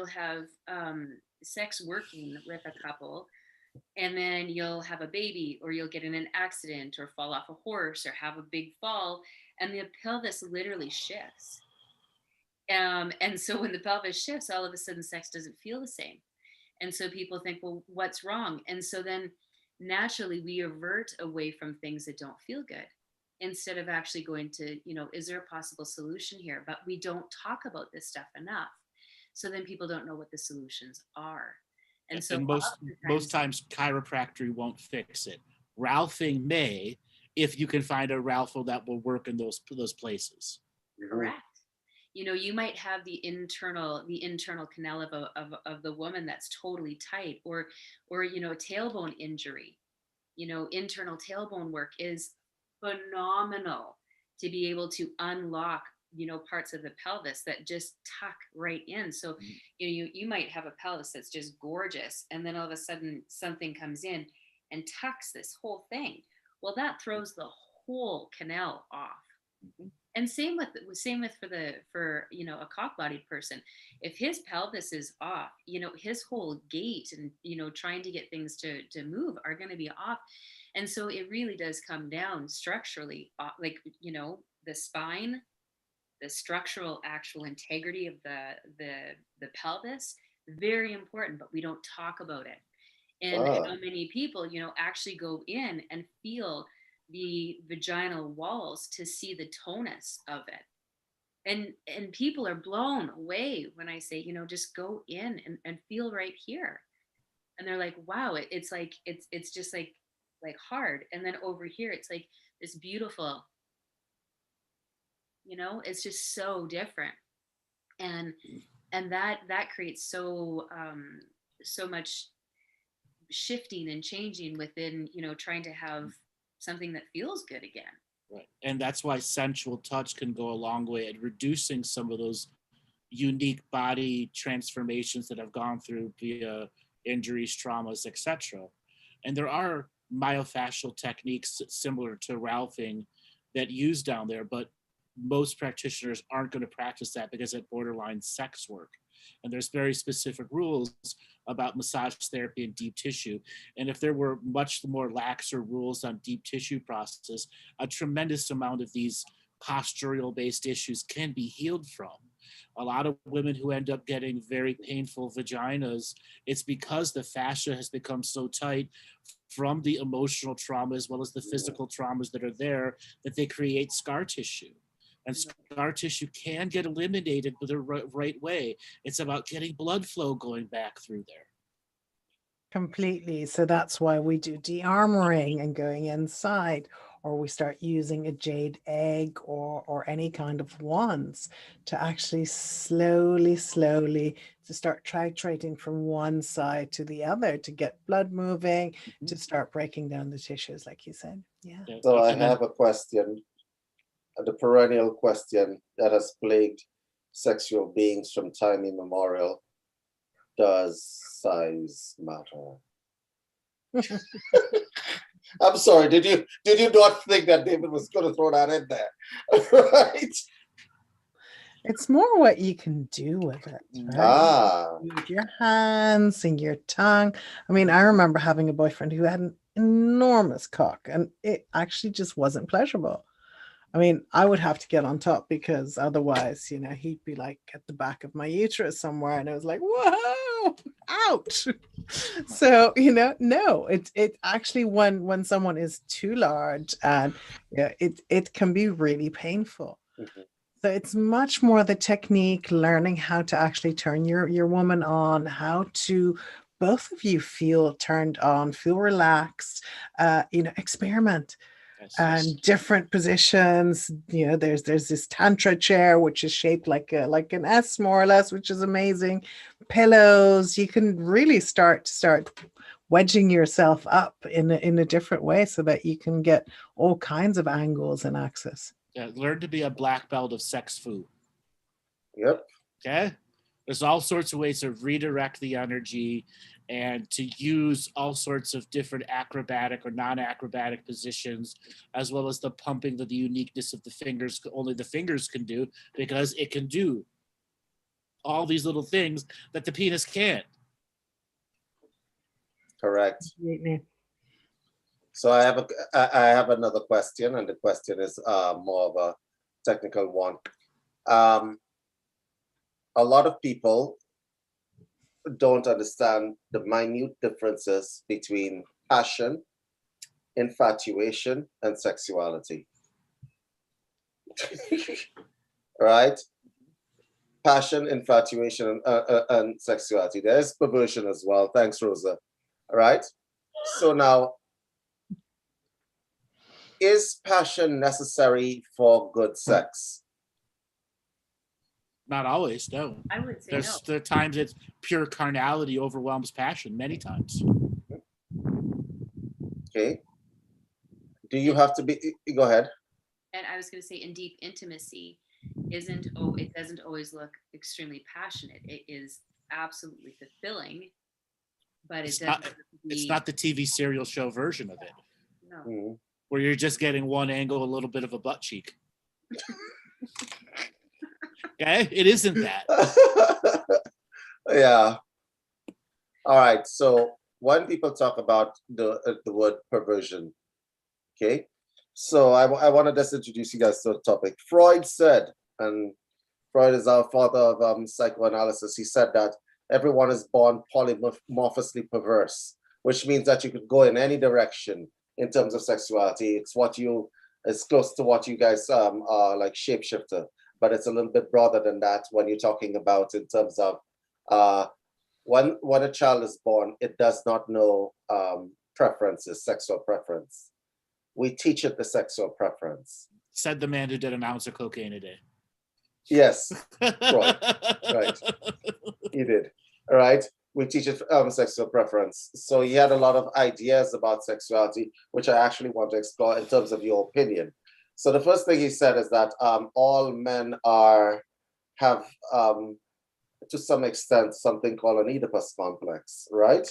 have sex working with a couple, and then you'll have a baby, or you'll get in an accident, or fall off a horse, or have a big fall, and the pelvis literally shifts. And so when the pelvis shifts, all of a sudden sex doesn't feel the same. And so people think, well, what's wrong? And so then naturally we avert away from things that don't feel good instead of actually going to, is there a possible solution here? But we don't talk about this stuff enough. So then people don't know what the solutions are. And so most times chiropractic won't fix it. Ralphing may, if you can find a Ralpho that will work in those places. Correct. You might have the internal canal of the woman that's totally tight, or a tailbone injury. Internal tailbone work is phenomenal to be able to unlock parts of the pelvis that just tuck right in. So you might have a pelvis that's just gorgeous, and then all of a sudden something comes in and tucks this whole thing. Well, that throws the whole canal off. Mm-hmm. And same with for a cock-bodied person. If his pelvis is off, his whole gait and trying to get things to move are going to be off. And so it really does come down structurally, like, you know, the spine, the structural actual integrity of the pelvis, very important, but we don't talk about it. And how many people, you know, actually go in and feel the vaginal walls to see the tonus of it. And people are blown away when I say, you know, just go in and feel right here. And they're like, wow, it's like it's just like hard. And then over here it's like this beautiful, you know, it's just so different. And that creates so much shifting and changing within, you know, trying to have something that feels good again. Right. And that's why sensual touch can go a long way at reducing some of those unique body transformations that have gone through via injuries, traumas, etc. And there are myofascial techniques similar to Ralphing that use down there, but most practitioners aren't going to practice that because it borderline sex work. And there's very specific rules about massage therapy and deep tissue. And if there were much more laxer rules on deep tissue processes, a tremendous amount of these postural based issues can be healed from. A lot of women who end up getting very painful vaginas, it's because the fascia has become so tight from the emotional trauma as well as the physical traumas that are there that they create scar tissue. And scar tissue can get eliminated the right way. It's about getting blood flow going back through there. Completely. So that's why we do de-armoring and going inside, or we start using a jade egg or any kind of wands to actually slowly to start titrating from one side to the other to get blood moving, to start breaking down the tissues, like you said. Yeah. So I have a question, the perennial question that has plagued sexual beings from time immemorial. Does size matter? I'm sorry, did you not think that David was going to throw that in there? Right? It's more what you can do with it, right? With your hands and your tongue. I mean, I remember having a boyfriend who had an enormous cock and it actually just wasn't pleasurable. I mean, I would have to get on top because otherwise, you know, he'd be like at the back of my uterus somewhere. And I was like, whoa, ouch. So, you know, no, it actually, when someone is too large and yeah, it can be really painful. So it's much more the technique, learning how to actually turn your woman on, how to both of you feel turned on, feel relaxed, you know, experiment. And different positions, you know, there's this tantra chair which is shaped like an S more or less, which is amazing. Pillows, you can really start wedging yourself up in a different way so that you can get all kinds of angles and access. Yeah, learn to be a black belt of sex food. Yep. Okay. There's all sorts of ways to redirect the energy and to use all sorts of different acrobatic or non-acrobatic positions, as well as the pumping, the uniqueness of the fingers, only the fingers can do, because it can do all these little things that the penis can't. Correct. So I have another question, and the question is more of a technical one. A lot of people don't understand the minute differences between passion, infatuation, and sexuality. Right? Passion, infatuation, and sexuality. There's perversion as well. Thanks, Rosa. All right? So now, is passion necessary for good sex? Not always, no. I would say no. There are times it's pure carnality overwhelms passion, many times. Okay. Do you have to be, go ahead. And I was going to say, in deep intimacy, it doesn't always look extremely passionate. It is absolutely fulfilling, but it's not the TV serial show version of it. No. Where you're just getting one angle, a little bit of a butt cheek. Okay, it isn't that. Yeah. All right. So when people talk about the word perversion, Okay, so I want to just introduce you guys to the topic. Freud said, and Freud is our father of psychoanalysis, he said that everyone is born polymorphously perverse, which means that you could go in any direction in terms of sexuality. It's close to what you guys are like shapeshifter, but it's a little bit broader than that when you're talking about in terms of when a child is born, it does not know preferences, sexual preference. We teach it the sexual preference. Said the man who did an ounce of cocaine a day. Yes, right. He did. All right. We teach it sexual preference. So he had a lot of ideas about sexuality, which I actually want to explore in terms of your opinion. So the first thing he said is that all men have to some extent something called an Oedipus complex, right?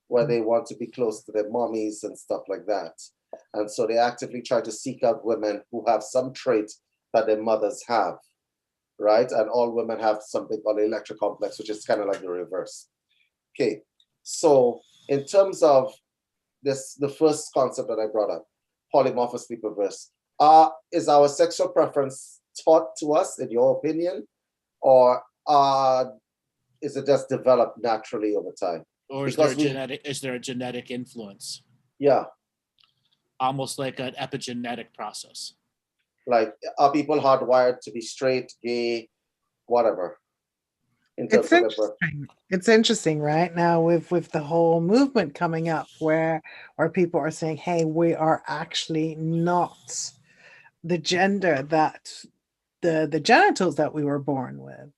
Where they want to be close to their mommies and stuff like that. And so they actively try to seek out women who have some trait that their mothers have, right? And all women have something called the electric complex, which is kind of like the reverse. Okay, so in terms of this, the first concept that I brought up, polymorphously perverse, is our sexual preference taught to us, in your opinion, or is it just developed naturally over time? Or is there a genetic influence? Yeah. Almost like an epigenetic process. Like, are people hardwired to be straight, gay, whatever? It's interesting. It's interesting, right? Now with the whole movement coming up where people are saying, hey, we are actually not the gender that the genitals that we were born with.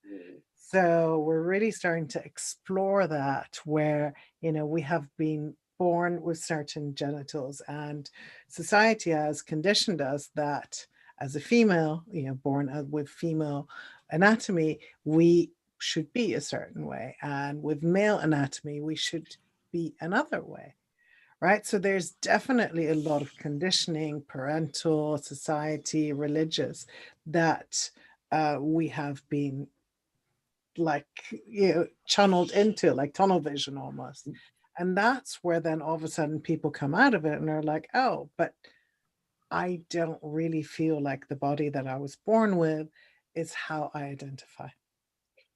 So we're really starting to explore that, where, you know, we have been born with certain genitals and society has conditioned us that as a female, you know, born with female anatomy, we should be a certain way, and with male anatomy we should be another way, right? So there's definitely a lot of conditioning, parental, society, religious, that we have been, like, you know, channeled into, like tunnel vision almost. And that's where then all of a sudden people come out of it and they're like, oh, but I don't really feel like the body that I was born with is how I identify.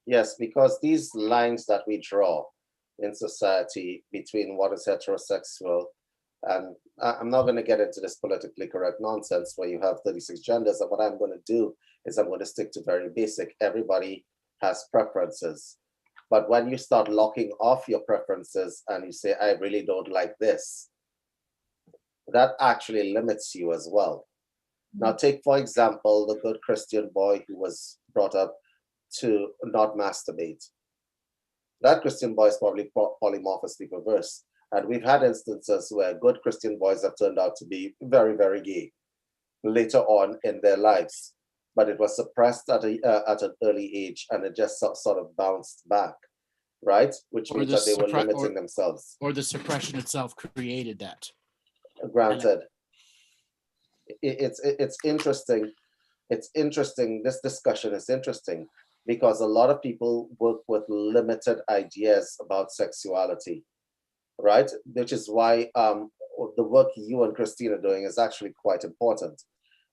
Yes, because these lines that we draw in society between what is heterosexual, and I'm not going to get into this politically correct nonsense where you have 36 genders. And what I'm going to do is I'm going to stick to very basic. Everybody has preferences. But when you start locking off your preferences and you say, I really don't like this, that actually limits you as well. Now, take, for example, the good Christian boy who was brought up to not masturbate. That Christian boy is probably polymorphously perverse. And we've had instances where good Christian boys have turned out to be very, very gay later on in their lives. But it was suppressed at an early age, and it just sort of bounced back, right? Which means that they were limiting themselves. Or the suppression itself created that. Granted. It's interesting. It's interesting. This discussion is interesting because a lot of people work with limited ideas about sexuality, right? Which is why the work you and Christine are doing is actually quite important,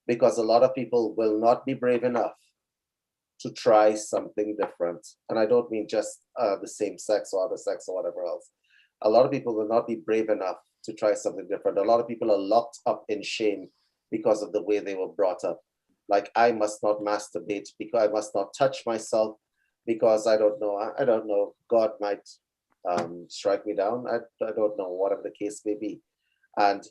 because a lot of people will not be brave enough to try something different. And I don't mean just the same sex or other sex or whatever else. A lot of people will not be brave enough to try something different. A lot of people are locked up in shame because of the way they were brought up. Like, I must not masturbate, because I must not touch myself, because I don't know, God might strike me down. I don't know, whatever the case may be. And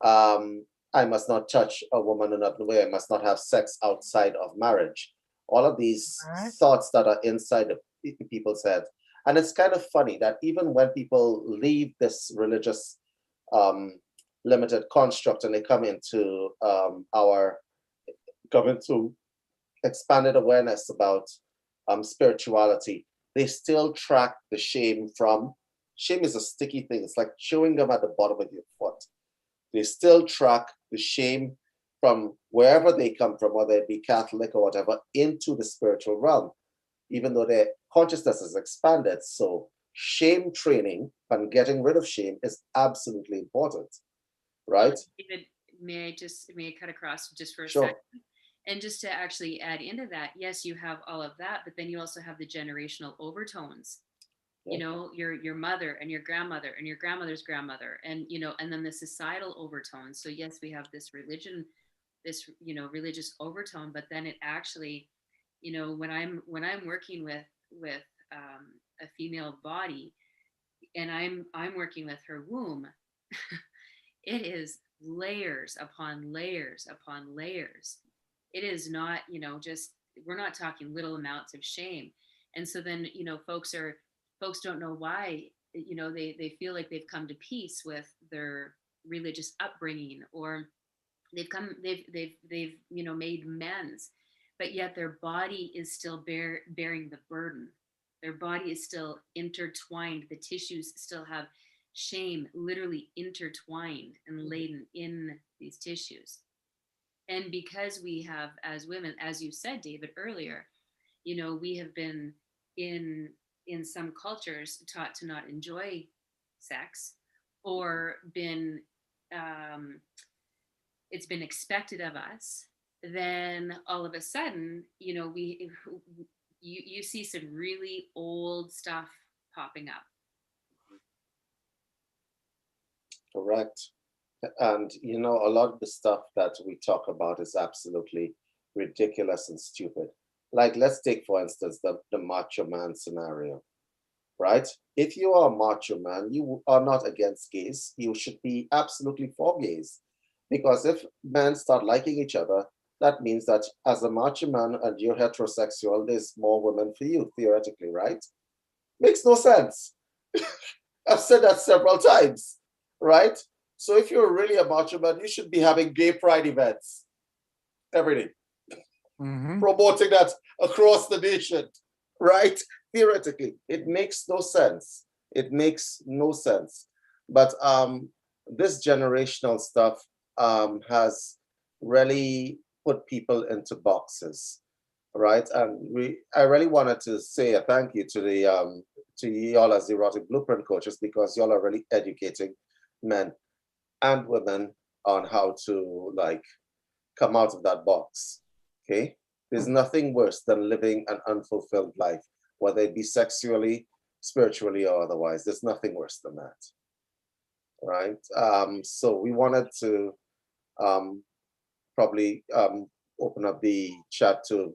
I must not touch a woman another way. I must not have sex outside of marriage. All of these thoughts that are inside of people's heads. And it's kind of funny that even when people leave this religious limited construct and they come into expanded awareness about spirituality, they still track the shame from, shame is a sticky thing. It's like chewing gum at the bottom of your foot. They still track the shame from wherever they come from, whether it be Catholic or whatever, into the spiritual realm, even though their consciousness is expanded. So shame training and getting rid of shame is absolutely important, right? David, may I cut across just for a Sure. second? And just to actually add into that, yes, you have all of that, but then you also have the generational overtones. You know, your mother and your grandmother and your grandmother's grandmother, and and then the societal overtones. So yes, we have this religion, this religious overtone, but then it actually, when I'm working with a female body, and I'm working with her womb, it is layers upon layers upon layers. It is not, just, we're not talking little amounts of shame. And so then, folks don't know why, they feel like they've come to peace with their religious upbringing, or they've made amends, but yet their body is still bearing the burden. Their body is still intertwined. The tissues still have shame literally intertwined and laden in these tissues. And because we have, as women, as you said, David, earlier, we have been in some cultures taught to not enjoy sex, or been it's been expected of us. Then all of a sudden, you see some really old stuff popping up. Correct. And a lot of the stuff that we talk about is absolutely ridiculous and stupid. Like, let's take, for instance, the macho man scenario, right? If you are a macho man, you are not against gays. You should be absolutely for gays. Because if men start liking each other, that means that as a macho man and you're heterosexual, there's more women for you, theoretically, right? Makes no sense. I've said that several times, right? So if you're really a macho man, you should be having gay pride events every day. Mm-hmm. Promoting that across the nation, right? Theoretically, it makes no sense. It makes no sense. But this generational stuff has really put people into boxes, right? And I really wanted to say a thank you to y'all as erotic blueprint coaches, because y'all are really educating men and women on how to come out of that box. Okay, there's nothing worse than living an unfulfilled life, whether it be sexually, spiritually, or otherwise. There's nothing worse than that, right? So we wanted to probably open up the chat to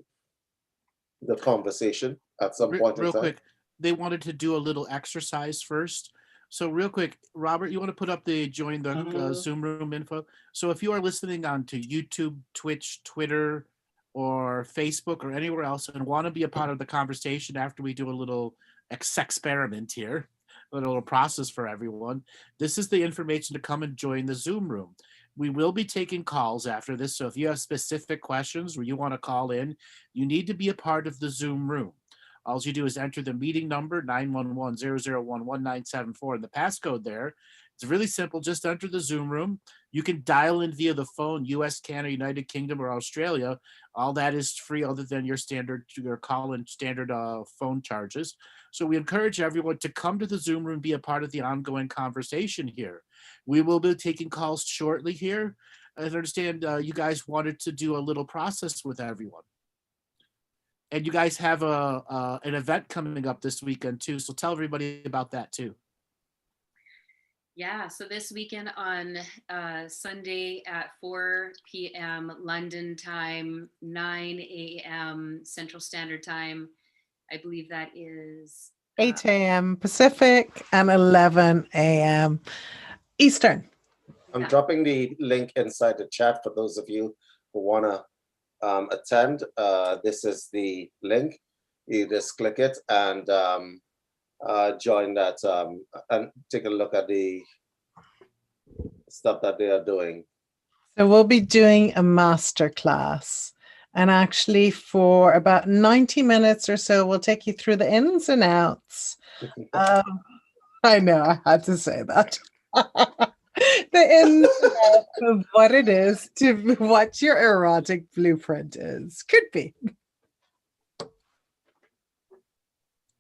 the conversation at some point in time. Real quick, they wanted to do a little exercise first. So real quick, Robert, you want to put up the join the Zoom room info? So if you are listening on to YouTube, Twitch, Twitter, or Facebook, or anywhere else, and want to be a part of the conversation after we do a little experiment here, a little process for everyone, this is the information to come and join the Zoom room. We will be taking calls after this, so if you have specific questions or you want to call in, you need to be a part of the Zoom room. All you do is enter the meeting number 911-001-1974 and the passcode there. It's really simple. Just enter the Zoom room. You can dial in via the phone, US, Canada, United Kingdom, or Australia. All that is free other than your call-in standard phone charges. So we encourage everyone to come to the Zoom room, be a part of the ongoing conversation here. We will be taking calls shortly here. I understand you guys wanted to do a little process with everyone. And you guys have an event coming up this weekend too. So tell everybody about that too. Yeah, so this weekend on Sunday at 4 p.m. London time, 9 a.m. Central Standard Time. I believe that is 8 a.m. Pacific and 11 a.m. Eastern. I'm dropping the link inside the chat for those of you who want to attend. This is the link. You just click it and join that and take a look at the stuff that they are doing. So we'll be doing a masterclass, and actually for about 90 minutes or so, we'll take you through the ins and outs. I know, I had to say that. The ins and outs of what it is to what your erotic blueprint is. Could be.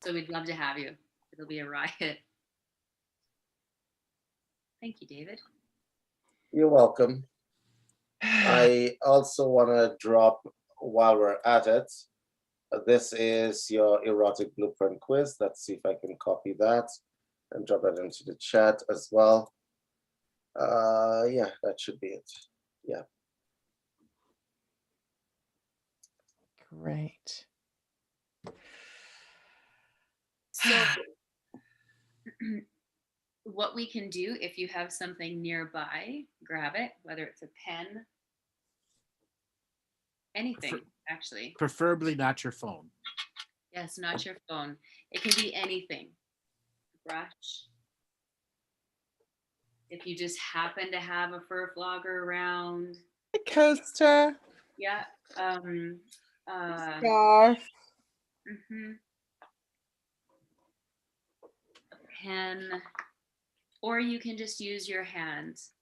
So we'd love to have you. It'll be a riot. Thank you, David. You're welcome. I also want to drop, while we're at it, this is your erotic blueprint quiz. Let's see if I can copy that and drop it into the chat as well. Yeah, that should be it. Yeah. Great. So what we can do, if you have something nearby, grab it, whether it's a pen, anything, actually. Preferably not your phone. Yes, not your phone. It can be anything. Brush. If you just happen to have a fur flogger around. A coaster. Yeah. Scarf. A pen. Or you can just use your hands.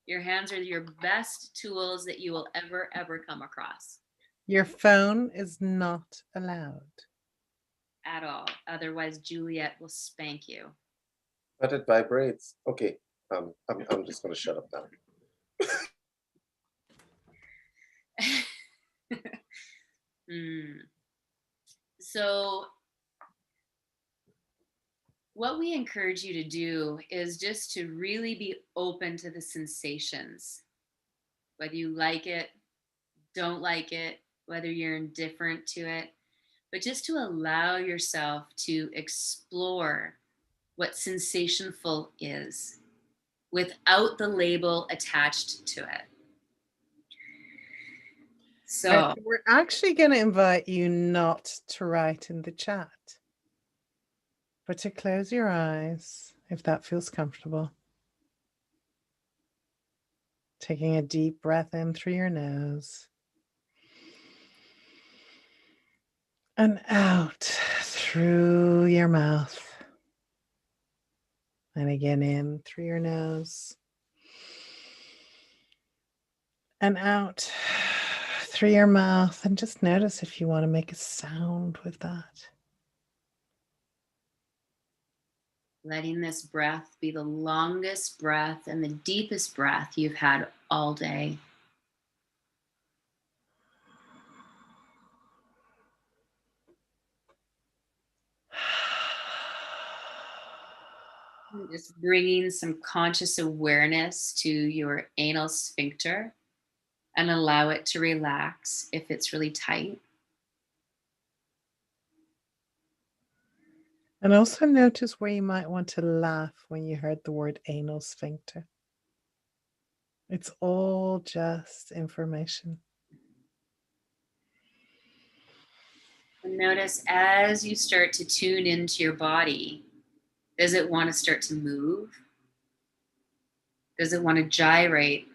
Your hands are your best tools that you will ever come across. Your phone is not allowed. At all. Otherwise, Juliette will spank you. But it vibrates. Okay, I'm just gonna shut up now. So what we encourage you to do is just to really be open to the sensations, whether you like it, don't like it, whether you're indifferent to it, but just to allow yourself to explore what sensationful is without the label attached to it. So we're actually going to invite you not to write in the chat, but to close your eyes if that feels comfortable. Taking a deep breath in through your nose and out through your mouth. And again in through your nose and out through your mouth. And just notice if you want to make a sound with that. letting this breath be the longest breath and the deepest breath you've had all day. Just bringing some conscious awareness to your anal sphincter and allow it to relax if it's really tight. And also notice where you might want to laugh when you heard the word anal sphincter. It's all just information. And notice as you start to tune into your body, does it want to start to move? Does it want to gyrate?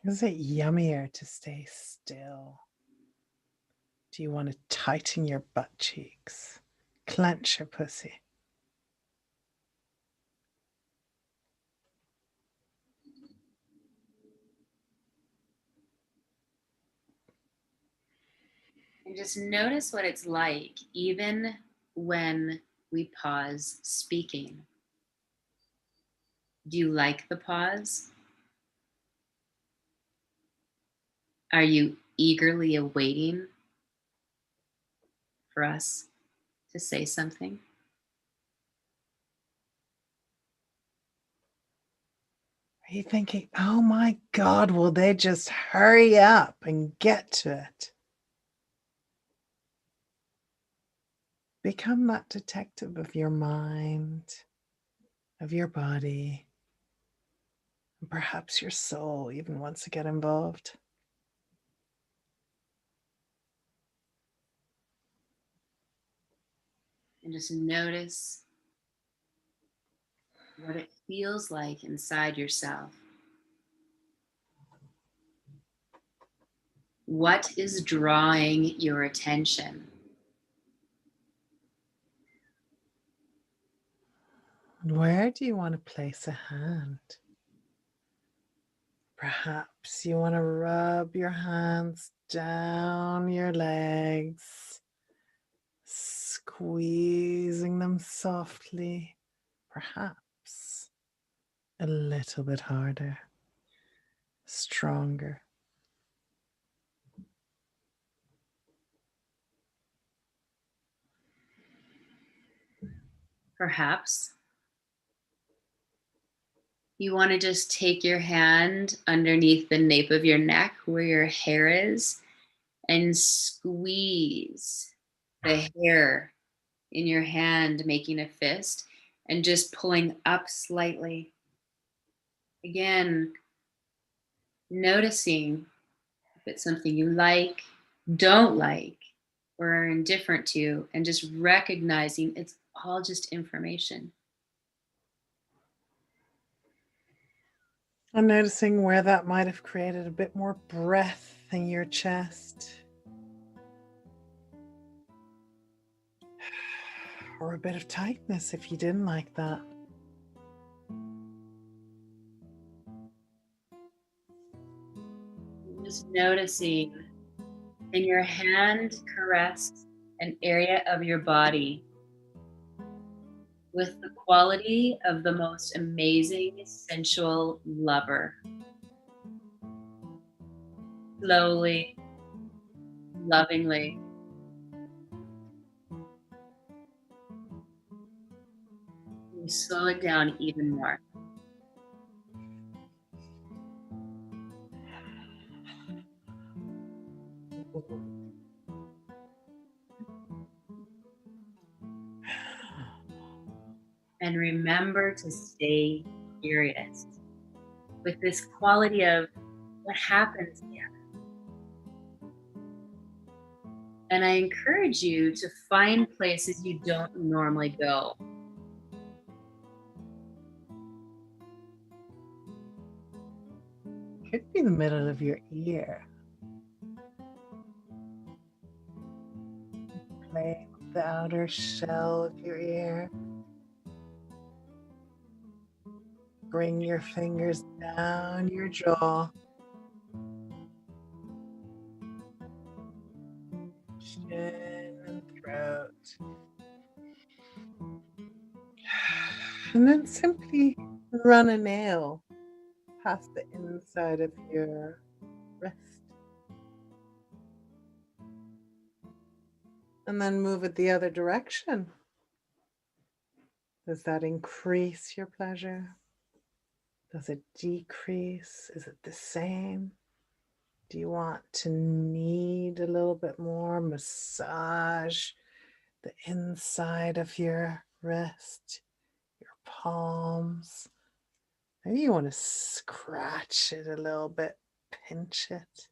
Is it yummier to stay still? Do you want to tighten your butt cheeks? Clench your pussy? And just notice what it's like, even when we pause speaking. Do you like the pause? Are you eagerly awaiting for us to say something? Are you thinking, oh my God, will they just hurry up and get to it? Become that detective of your mind, of your body, and perhaps your soul even wants to get involved. And just notice what it feels like inside yourself. What is drawing your attention? Where do you want to place a hand? Perhaps you want to rub your hands down your legs, squeezing them softly. Perhaps a little bit harder, stronger. Perhaps you want to just take your hand underneath the nape of your neck where your hair is and squeeze the hair in your hand, making a fist and just pulling up slightly. Again, noticing if it's something you like, don't like, or are indifferent to, and just recognizing it's all just information. I'm noticing where that might have created a bit more breath in your chest. Or a bit of tightness if you didn't like that. Just noticing, and your hand caress an area of your body with the quality of the most amazing, sensual lover. Slowly, lovingly. You slow it down even more. And remember to stay curious with this quality of what happens here. And I encourage you to find places you don't normally go. Could be the middle of your ear. Play with the outer shell of your ear. Bring your fingers down your jaw. Chin and throat. And then simply run a nail past the inside of your wrist. And then move it the other direction. Does that increase your pleasure? Does it decrease? Is it the same? Do you want to need a little bit more massage the inside of your wrist, your palms? Maybe you want to scratch it a little bit, pinch it.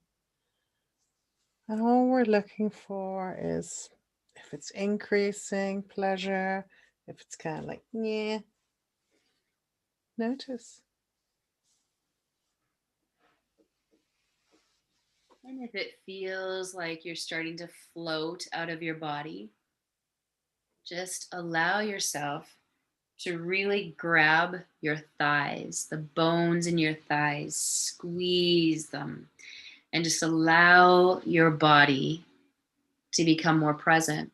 And all we're looking for is if it's increasing pleasure, if it's kind of like, yeah, notice. And if it feels like you're starting to float out of your body, just allow yourself to really grab your thighs, the bones in your thighs, squeeze them, and just allow your body to become more present.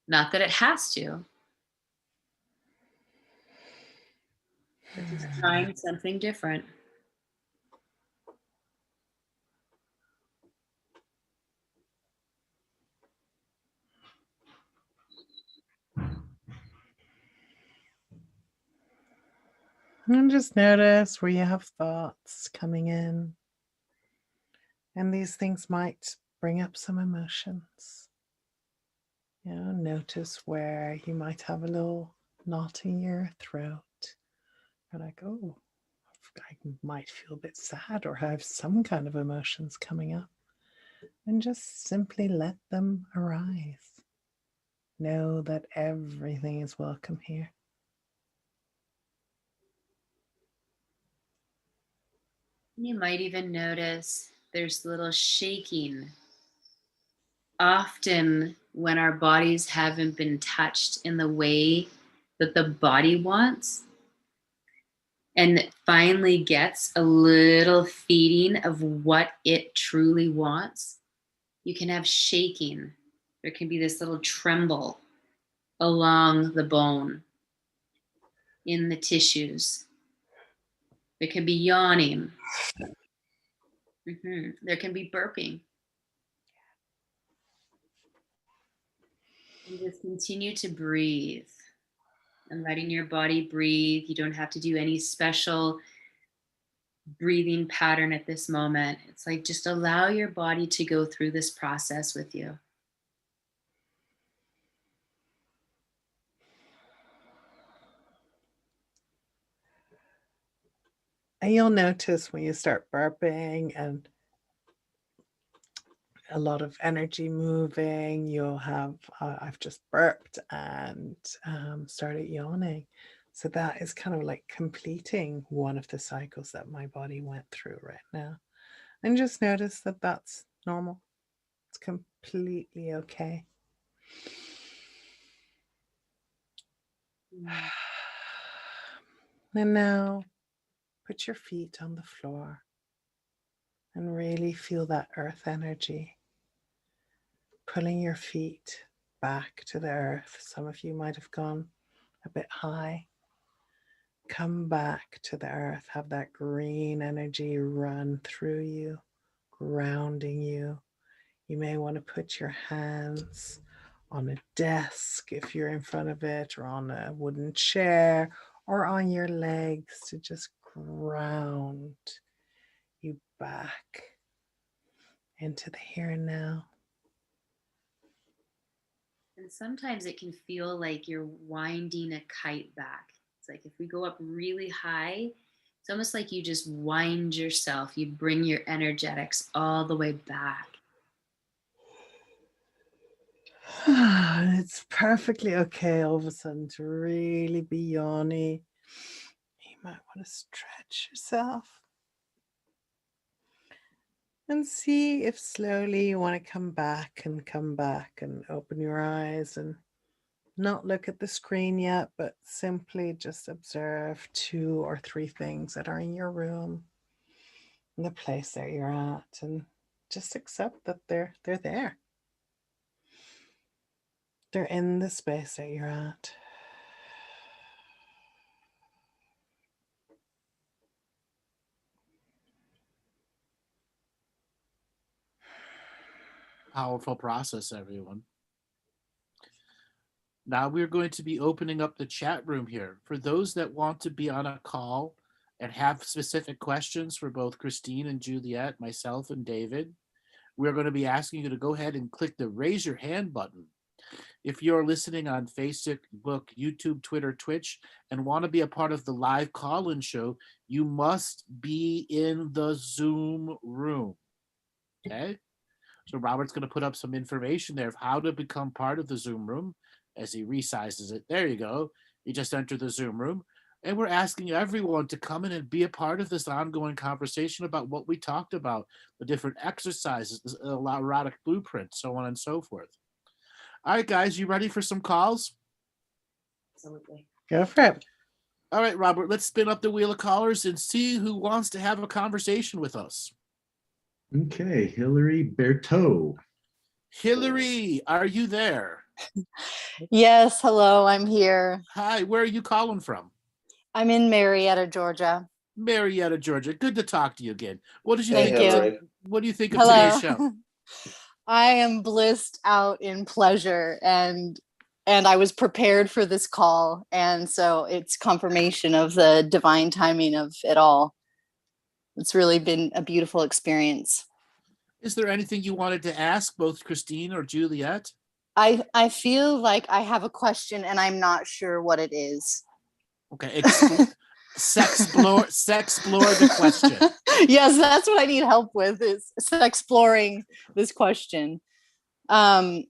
Not that it has to, but just trying something different. And just notice where you have thoughts coming in. And these things might bring up some emotions. You know, notice where you might have a little knot in your throat. You're like, oh, I might feel a bit sad or have some kind of emotions coming up. And just simply let them arise. Know that everything is welcome here. You might even notice there's little shaking. Often when our bodies haven't been touched in the way that the body wants, and it finally gets a little feeding of what it truly wants, you can have shaking. There can be this little tremble along the bone. in the tissues. There can be yawning. There can be burping. And just continue to breathe and letting your body breathe. You don't have to do any special breathing pattern at this moment. It's like just allow your body to go through this process with you. And you'll notice when you start burping and a lot of energy moving, you'll have, I've just burped and started yawning. So that is kind of like completing one of the cycles that my body went through right now. And just notice that that's normal. It's completely okay. And now put your feet on the floor and really feel that earth energy, pulling your feet back to the earth. Some of you might have gone a bit high. Come back to the earth, have that green energy run through you, grounding you. You may want to put your hands on a desk if you're in front of it, or on a wooden chair, or on your legs to just ground you back into the here and now. And sometimes it can feel like you're winding a kite back. It's like if we go up really high, it's almost like you just wind yourself. You bring your energetics all the way back. It's perfectly okay all of a sudden to really be yawny. You might want to stretch yourself. And see if slowly you want to come back and open your eyes and not look at the screen yet, but simply just observe 2 or 3 things that are in your room, in the place that you're at, and just accept that they're there. They're in the space that you're at. Powerful process, everyone. Now we're going to be opening up the chat room here. For those that want to be on a call and have specific questions for both Christine and Juliette, myself and David, we're going to be asking you to go ahead and click the raise your hand button. If you're listening on Facebook, YouTube, Twitter, Twitch, and want to be a part of the live call-in show, you must be in the Zoom room. Okay? So Robert's going to put up some information there of how to become part of the Zoom room as he resizes it. There you go. You just enter the Zoom room. And we're asking everyone to come in and be a part of this ongoing conversation about what we talked about, the different exercises, the erotic blueprint, so on and so forth. All right, guys, you ready for some calls? Absolutely. Go for it. All right, Robert, let's spin up the wheel of callers and see who wants to have a conversation with us. Okay, Hillary Berteau. Hillary, are you there? Yes, hello, I'm here. Hi, where are you calling from? I'm in Marietta, Georgia. Marietta, Georgia. Good to talk to you again. What did you Thank think? you. What do you think of Hello. today's show? I am blissed out in pleasure, and I was prepared for this call, and so it's confirmation of the divine timing of it all. It's really been a beautiful experience. Is there anything you wanted to ask both Christine or Juliette? I feel like I have a question and I'm not sure what it is. Okay, sexplore the question. Yes, that's what I need help with, is exploring this question. So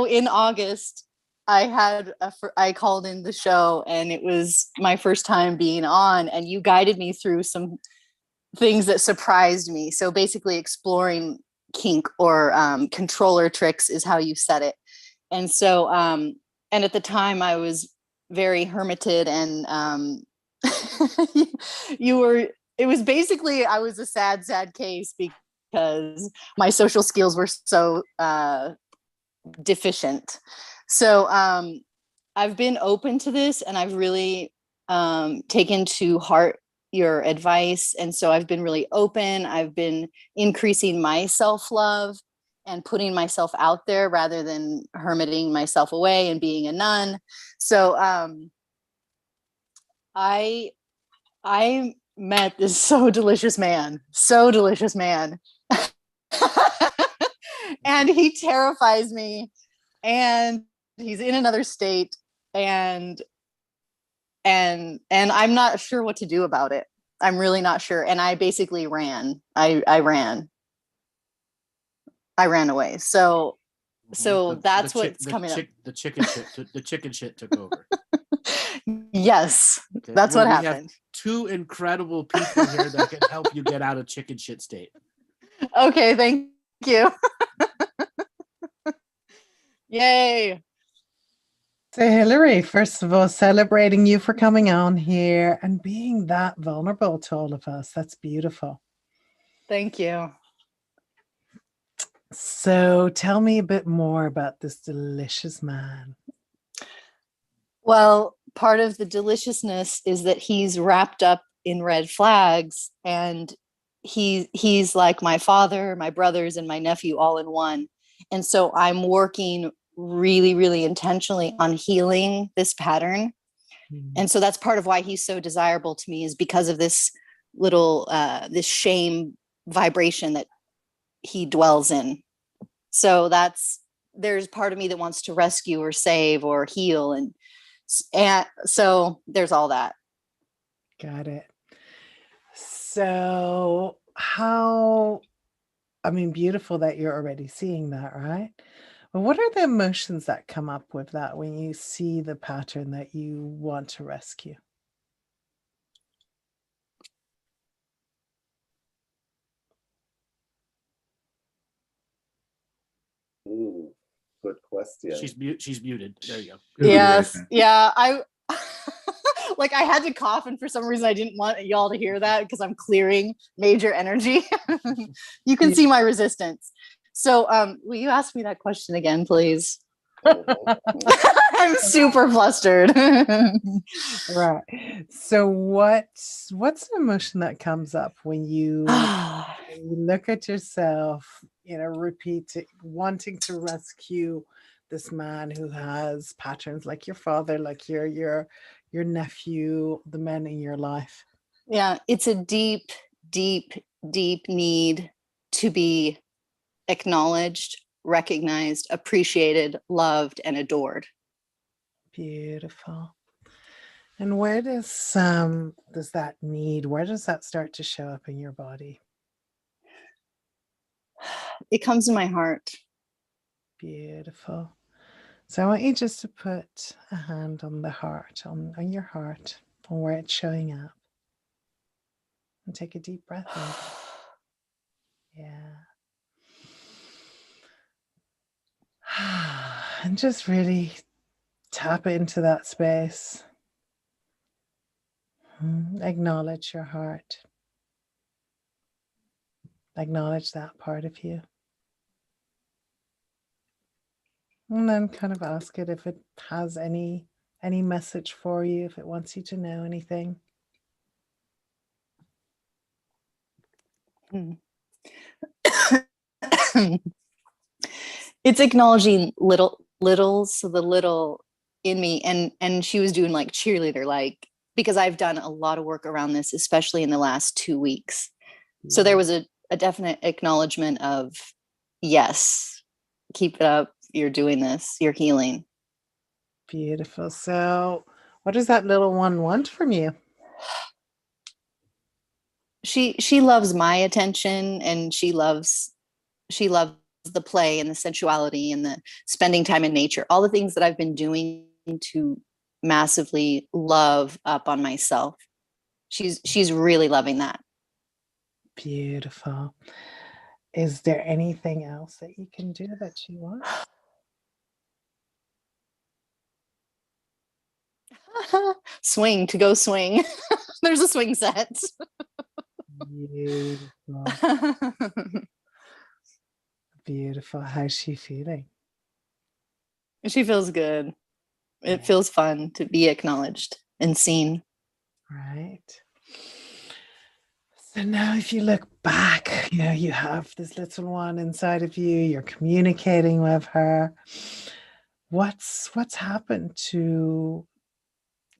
in August, I called in the show, and it was my first time being on, and you guided me through some things that surprised me. So basically exploring kink or controller tricks is how you said it. And so, and at the time I was very hermited, and it was basically, I was a sad case because my social skills were so deficient. So I've been open to this, and I've really taken to heart your advice. And so I've been really open. I've been increasing my self-love and putting myself out there rather than hermiting myself away and being a nun. So I met this so delicious man. And he terrifies me, and he's in another state, and I'm not sure what to do about it. I'm really not sure. And I basically ran. I ran away. So that's what's coming up. The chicken shit took over. Yes, Okay. that's well, what we happened. Have two incredible people here that can help you get out of chicken shit state. Okay, thank you. Yay. So Hillary, first of all, celebrating you for coming on here and being that vulnerable to all of us. That's beautiful. Thank you. So tell me a bit more about this delicious man. Well, part of the deliciousness is that he's wrapped up in red flags, and he's like my father, my brothers, and my nephew all in one. And so I'm working really, really intentionally on healing this pattern. And so that's part of why he's so desirable to me, is because of this little this shame vibration that he dwells in. So there's part of me that wants to rescue or save or heal, and so there's all that. Got it. So beautiful that you're already seeing that, right? But what are the emotions that come up with that when you see the pattern that you want to rescue? Ooh, good question. She's muted. There you go. Yes. Yeah. I like I had to cough, and for some reason I didn't want y'all to hear that because I'm clearing major energy. You can see my resistance. So will you ask me that question again, please? I'm super flustered. Right. So what's the emotion that comes up when you look at yourself, repeat it, wanting to rescue this man who has patterns like your father, like your nephew, the men in your life? Yeah, it's a deep, deep, deep need to be acknowledged, recognized, appreciated, loved, and adored. Beautiful. And where does that need, where does that start to show up in your body? It comes in my heart. Beautiful. So I want you just to put a hand on the heart, on your heart, on where it's showing up. And take a deep breath in. Yeah. And just really tap into that space. Acknowledge your heart. Acknowledge that part of you. And then kind of ask it if it has any message for you, if it wants you to know anything. It's acknowledging littles, so the little in me, and she was doing like cheerleader, like, because I've done a lot of work around this, especially in the last 2 weeks. So there was a definite acknowledgement of, yes, keep it up. You're doing this. You're healing. Beautiful. So what does that little one want from you? She loves my attention, and she loves the play and the sensuality and the spending time in nature, all the things that I've been doing to massively love up on myself. She's really loving that. Beautiful. Is there anything else that you can do that she wants? Swing. There's a swing set. Beautiful. Beautiful. How's she feeling? She feels good. It feels fun to be acknowledged and seen. Right. So now if you look back, you have this little one inside of you, you're communicating with her. What's happened to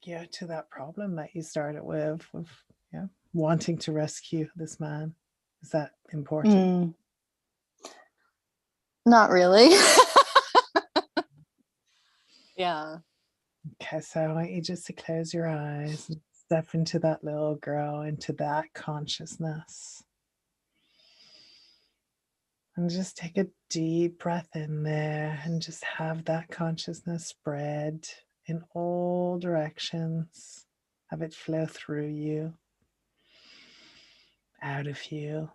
that problem that you started with wanting to rescue this man? Is that important? Not really. Yeah. Okay, so I want you just to close your eyes and step into that little girl, into that consciousness. And just take a deep breath in there and just have that consciousness spread in all directions. Have it flow through you, out of you.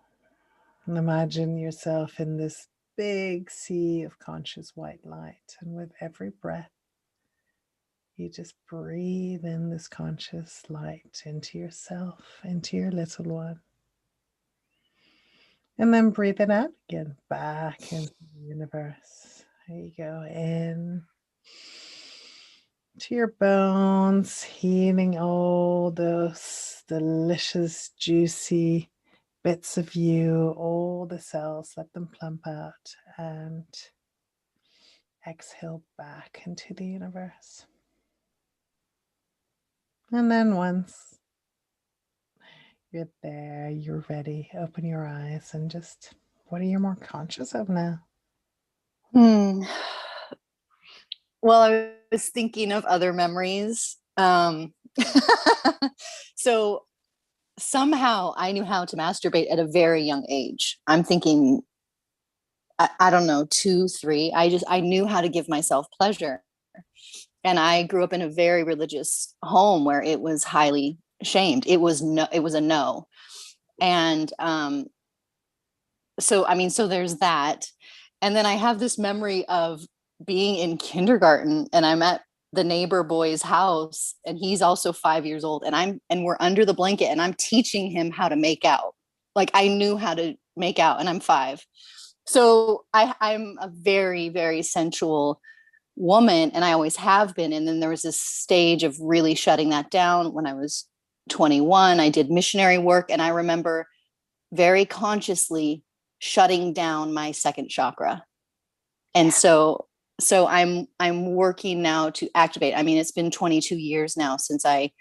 And imagine yourself in this big sea of conscious white light. And with every breath, you just breathe in this conscious light into yourself, into your little one. And then breathe it out again, back into the universe. There you go, in to your bones, healing all those delicious, juicy bits of you, all the cells, let them plump out and exhale back into the universe. And then once you're there, you're ready, open your eyes and just, what are you more conscious of now? Well, I was thinking of other memories. So somehow I knew how to masturbate at a very young age. I'm thinking, I don't know, 2, 3. I knew how to give myself pleasure. And I grew up in a very religious home where it was highly shamed. It was a no. And so there's that. And then I have this memory of being in kindergarten and I'm at the neighbor boy's house and he's also 5 years old and we're under the blanket and I'm teaching him how to make out. Like I knew how to make out and I'm 5. So I'm a very, very sensual woman and I always have been. And then there was this stage of really shutting that down when I was 21. I did missionary work and I remember very consciously shutting down my second chakra. And so I'm working now to activate. I mean, it's been 22 years now since I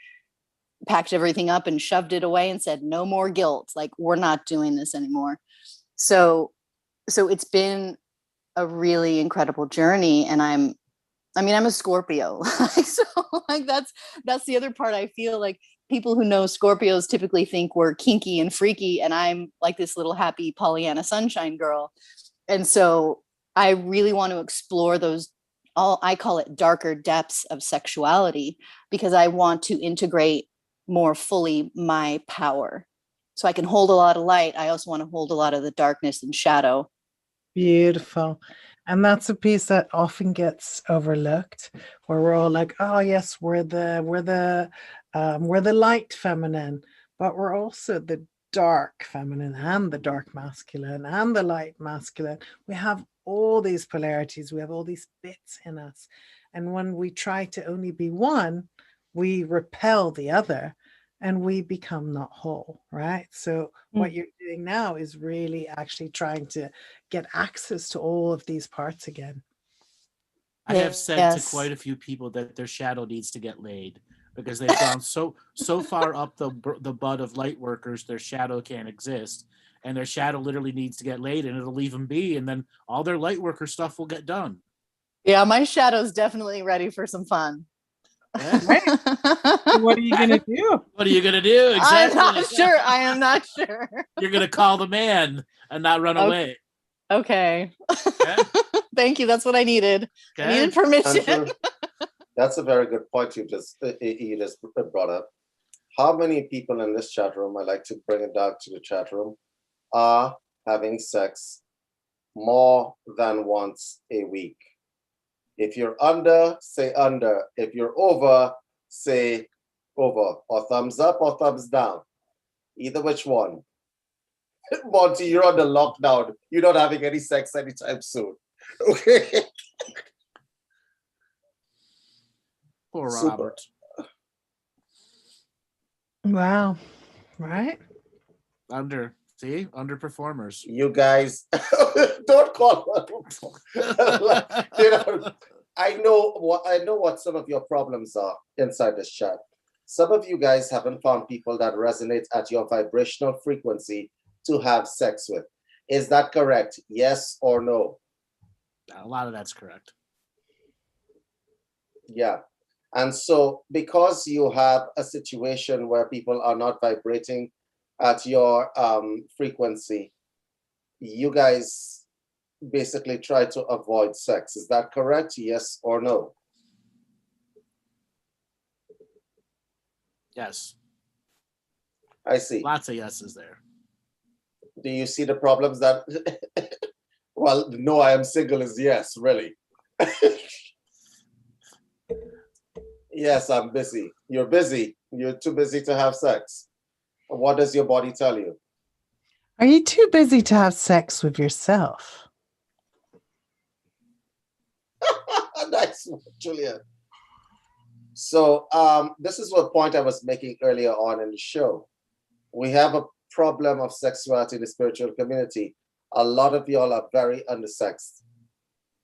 packed everything up and shoved it away and said, no more guilt. Like we're not doing this anymore. So it's been a really incredible journey. And I'm a Scorpio. So like that's the other part. I feel like people who know Scorpios typically think we're kinky and freaky. And I'm like this little happy Pollyanna sunshine girl. And so I really want to explore those, I call it darker depths of sexuality, because I want to integrate more fully my power. So I can hold a lot of light. I also want to hold a lot of the darkness and shadow. Beautiful. And that's a piece that often gets overlooked, where we're all like, oh yes, we're the light feminine, but we're also the dark feminine and the dark masculine and the light masculine. We have all these polarities, we have all these bits in us. And when we try to only be one, we repel the other and we become not whole, right? So what you're doing now is really actually trying to get access to all of these parts again. I have said to quite a few people that their shadow needs to get laid because they've gone so far up the butt of light workers, their shadow can't exist. And their shadow literally needs to get laid and it'll leave them be. And then all their light worker stuff will get done. Yeah, my shadow's definitely ready for some fun. Yeah. Right. So what are you going to do? What are you going to do? Exactly. I am not sure. You're going to call the man and not run away. Okay. Thank you. That's what I needed. Okay. I needed permission. That's a very good point you just brought up. How many people in this chat room, I like to bring it down to the chat room, are having sex more than once a week? If you're under, say under. If you're over, say over. Or thumbs up or thumbs down. Either which one. Monty, you're on the lockdown. You're not having any sex anytime soon. Okay. Poor Super. Robert. Wow. Right? Underperformers. You guys don't call you know, I know what some of your problems are inside this chat. Some of you guys haven't found people that resonate at your vibrational frequency to have sex with. Is that correct? Yes or no? A lot of that's correct. Yeah. And so because you have a situation where people are not vibrating at your frequency, you guys basically try to avoid sex. Is that correct? Yes or no? Yes. I see. Lots of yeses there. Do you see the problems that well, no, I am single is yes, really. Yes, I'm busy. You're busy. You're too busy to have sex. What does your body tell you? Are you too busy to have sex with yourself? Nice one, Juliette. So this is what point I was making earlier on in the show. We have a problem of sexuality in the spiritual community. A lot of y'all are very undersexed.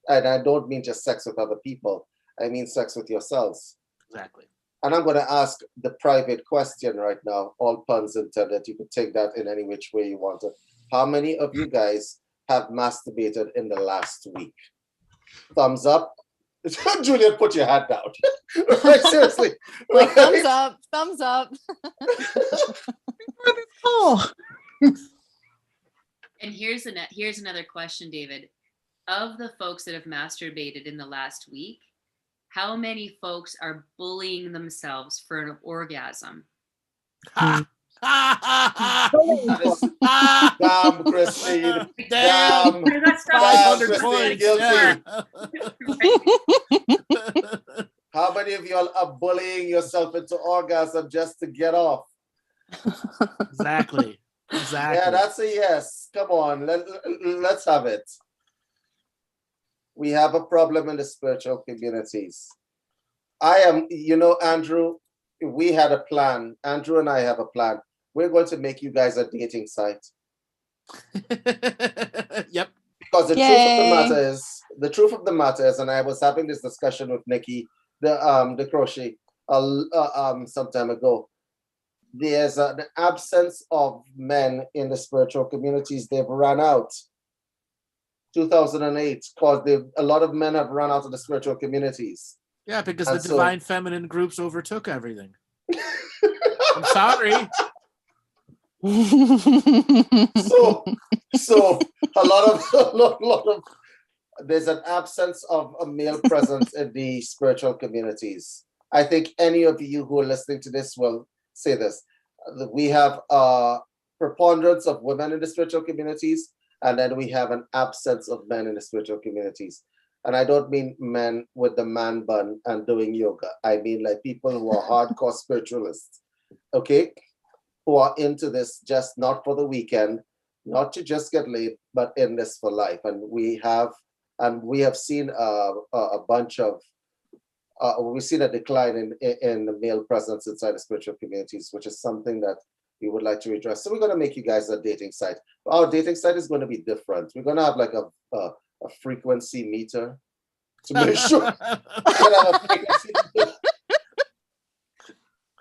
And I don't mean just sex with other people. I mean sex with yourselves. Exactly. And I'm going to ask the private question right now, all puns intended. You could take that in any which way you want to. How many of you guys have masturbated in the last week? Thumbs up. Juliette, put your hand down. Right, seriously. Like Right? thumbs up, thumbs up. Oh, And here's another question, David. Of the folks that have masturbated in the last week, how many folks are bullying themselves for an orgasm? That is- Damn, Christine. Damn. Damn. That's not 500 Christine, points. guilty. Yeah. How many of y'all are bullying yourself into orgasm just to get off? Exactly. Yeah, that's a yes. Come on, let's have it. We have a problem in the spiritual communities. Andrew, we had a plan. Andrew and I have a plan. We're going to make you guys a dating site. Yep. Because the Yay. truth of the matter is, and I was having this discussion with Nikki, the crochet, some time ago. There's an absence of men in the spiritual communities. They've run out. 2008, because a lot of men have run out of the spiritual communities. Yeah, because And the divine feminine groups overtook everything. I'm sorry. So a lot of there's an absence of a male presence in the spiritual communities. I think any of you who are listening to this will say this. We have a preponderance of women in the spiritual communities, and then we have an absence of men in the spiritual communities. And I don't mean men with the man bun and doing yoga. I mean like people who are hardcore spiritualists, okay? Who are into this just not for the weekend, not to just get laid, but in this for life. And we have seen a bunch of, we've seen a decline in the male presence inside the spiritual communities, which is something that we would like to address. So we're going to make you guys a dating site. Our dating site is going to be different. We're going to have like a frequency meter to make sure. We're going to have a frequency meter.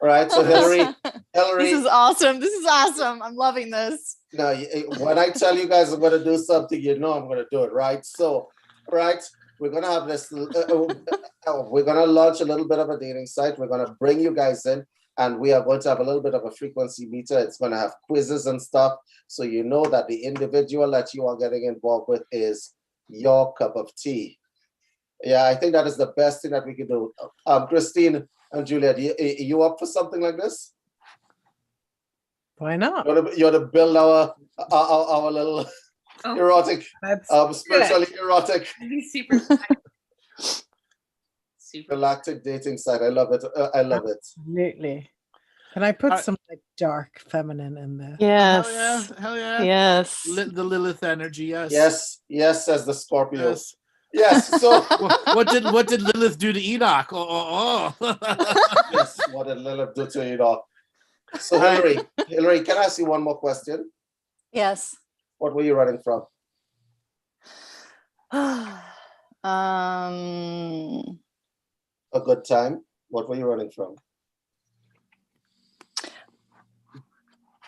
All right, so Hillary. This is awesome. I'm loving this. Now, when I tell you guys I'm going to do something, you know I'm going to do it, right? So, right, we're going to have this, we're going to launch a little bit of a dating site. We're going to bring you guys in, and we are going to have a little bit of a frequency meter. It's going to have quizzes and stuff, so you know that the individual that you are getting involved with is your cup of tea. Yeah, I think that is the best thing that we can do. Christine and Juliette, you up for something like this? why not? You want to build our little erotic, spiritually erotic, Super. galactic dating site. I love it. I love it. Absolutely. Can I put some like dark feminine in there? Yes. Hell yeah. Yes. The Lilith energy, yes. Yes, says the Scorpio. Yes. Yes. So what did Lilith do to Enoch? yes, what did Lilith do to Enoch? So Hillary, can I ask you one more question? Yes. What were you running from? A good time. What were you running from?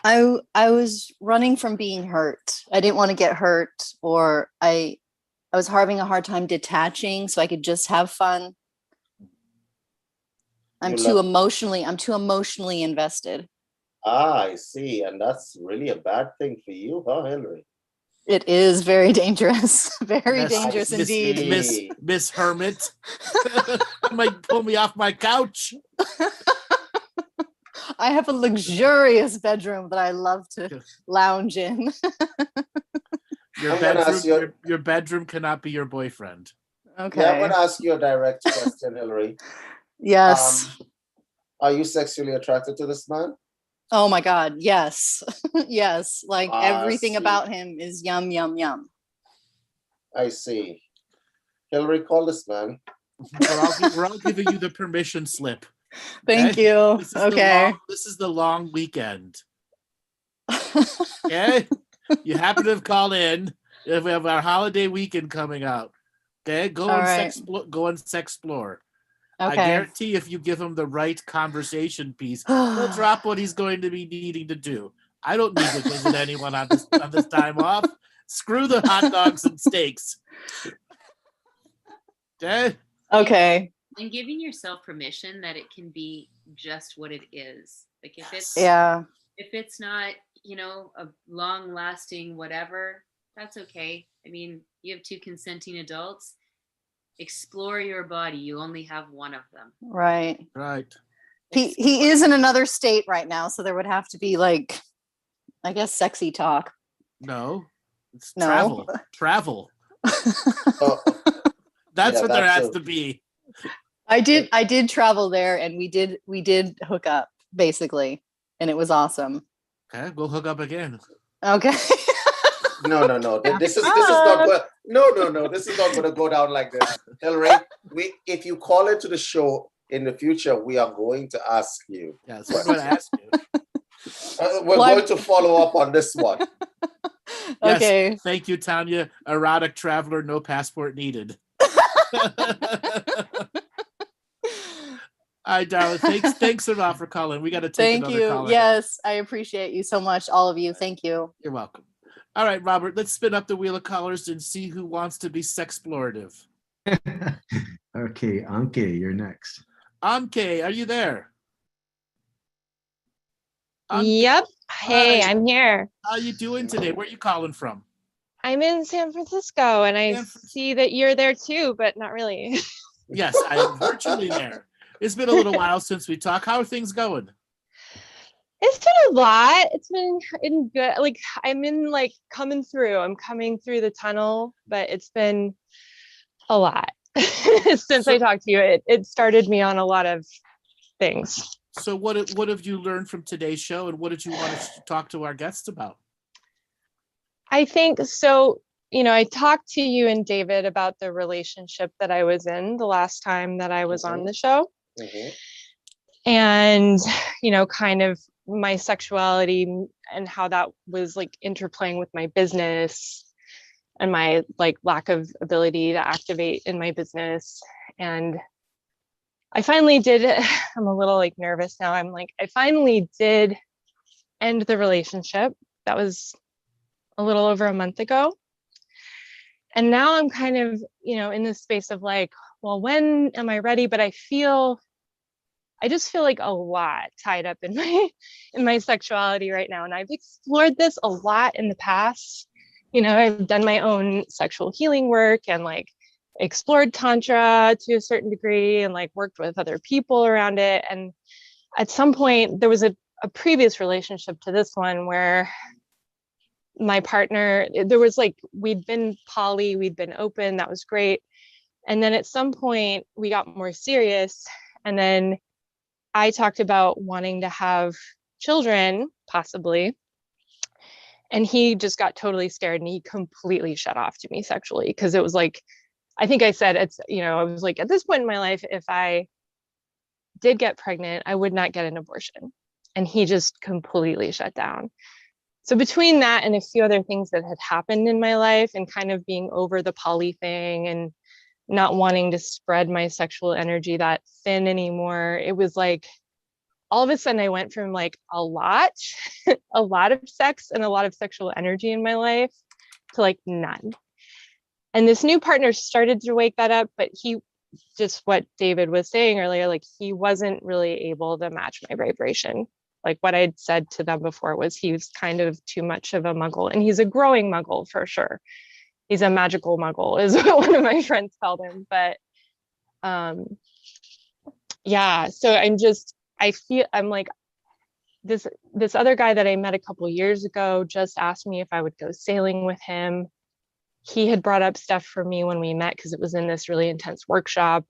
I was running from being hurt. I didn't want to get hurt, or I was having a hard time detaching so I could just have fun. I'm too emotionally invested. Ah, I see. And that's really a bad thing for you, huh, Hillary? It is very dangerous. Very dangerous Miss, indeed. Miss Hermit. Might pull me off my couch. I have a luxurious bedroom that I love to lounge in. Your bedroom cannot be your boyfriend. Okay. Yeah, I'm going to ask you a direct question, Hillary. Yes. Are you sexually attracted to this man? Oh my God, yes. Yes, like everything about him is yum, yum, yum. I see. Hillary, call this man. We're all giving you the permission slip. Thank you. This is the long weekend. Okay? You happen to have called in if we have our holiday weekend coming up. Okay? Go and Sexplore. Okay. I guarantee if you give him the right conversation piece, he'll drop what he's going to be needing to do. I don't need to visit anyone on this time off. Screw the hot dogs and steaks. Okay? Okay. And giving yourself permission that it can be just what it is. Like if it's not, a long lasting whatever, that's okay. I mean, you have two consenting adults. Explore your body. You only have one of them. Right. He is in another state right now, so there would have to be like, I guess, sexy talk. No, it's travel. That's what there has to be. I did travel there, and we did hook up basically, and it was awesome. Okay, we'll hook up again. Okay. No. This is not good. No. This is not going to go down like this. Hillary, if you call into the show in the future, we are going to ask you. Yes, we're going to ask you. We're going to follow up on this one. Yes, okay. Thank you, Tanya. Erotic traveler, no passport needed. All right, darling. Thanks a lot for calling. We got to take another call. Yes, I appreciate you so much, all of you. Thank you. You're welcome. All right, Robert, let's spin up the wheel of colors and see who wants to be sexplorative. Okay, Anke, you're next. Anke, are you there? Yep. Hey, Hi. I'm here. How are you doing today? Where are you calling from? I'm in San Francisco, and I see that you're there too, but not really. Yes, I am virtually there. It's been a little while since we talked. How are things going? It's been a lot. It's been good. Like I'm coming through. I'm coming through the tunnel, but it's been a lot since I talked to you. It started me on a lot of things. So what have you learned from today's show, and what did you want to talk to our guests about? I think so. I talked to you and David about the relationship that I was in the last time that I was on the show. Mm-hmm. And, kind of my sexuality and how that was like interplaying with my business and my lack of ability to activate in my business. And I finally did, I'm a little nervous now. I finally did end the relationship. That was a little over a month ago. And now I'm kind of, in this space of well, when am I ready? But I just feel like a lot tied up in my sexuality right now. And I've explored this a lot in the past. I've done my own sexual healing work and explored Tantra to a certain degree and worked with other people around it. And at some point there was a previous relationship to this one where my partner, there was we'd been poly, we'd been open, that was great. And then at some point we got more serious. And then I talked about wanting to have children, possibly. And he just got totally scared and he completely shut off to me sexually because it was I think I said it's, I was like, at this point in my life, if I did get pregnant, I would not get an abortion. And he just completely shut down. So between that and a few other things that had happened in my life and kind of being over the poly thing and not wanting to spread my sexual energy that thin anymore, it was like all of a sudden I went from like a lot of sex and a lot of sexual energy in my life to like none. And this new partner started to wake that up, but he, just what David was saying earlier, like he wasn't really able to match my vibration. Like what I'd said to them before was he was kind of too much of a muggle, and he's a growing muggle for sure. He's a magical muggle is what one of my friends called him. But yeah, so I'm like, this other guy that I met a couple years ago just asked me if I would go sailing with him. He had brought up stuff for me when we met because it was in this really intense workshop.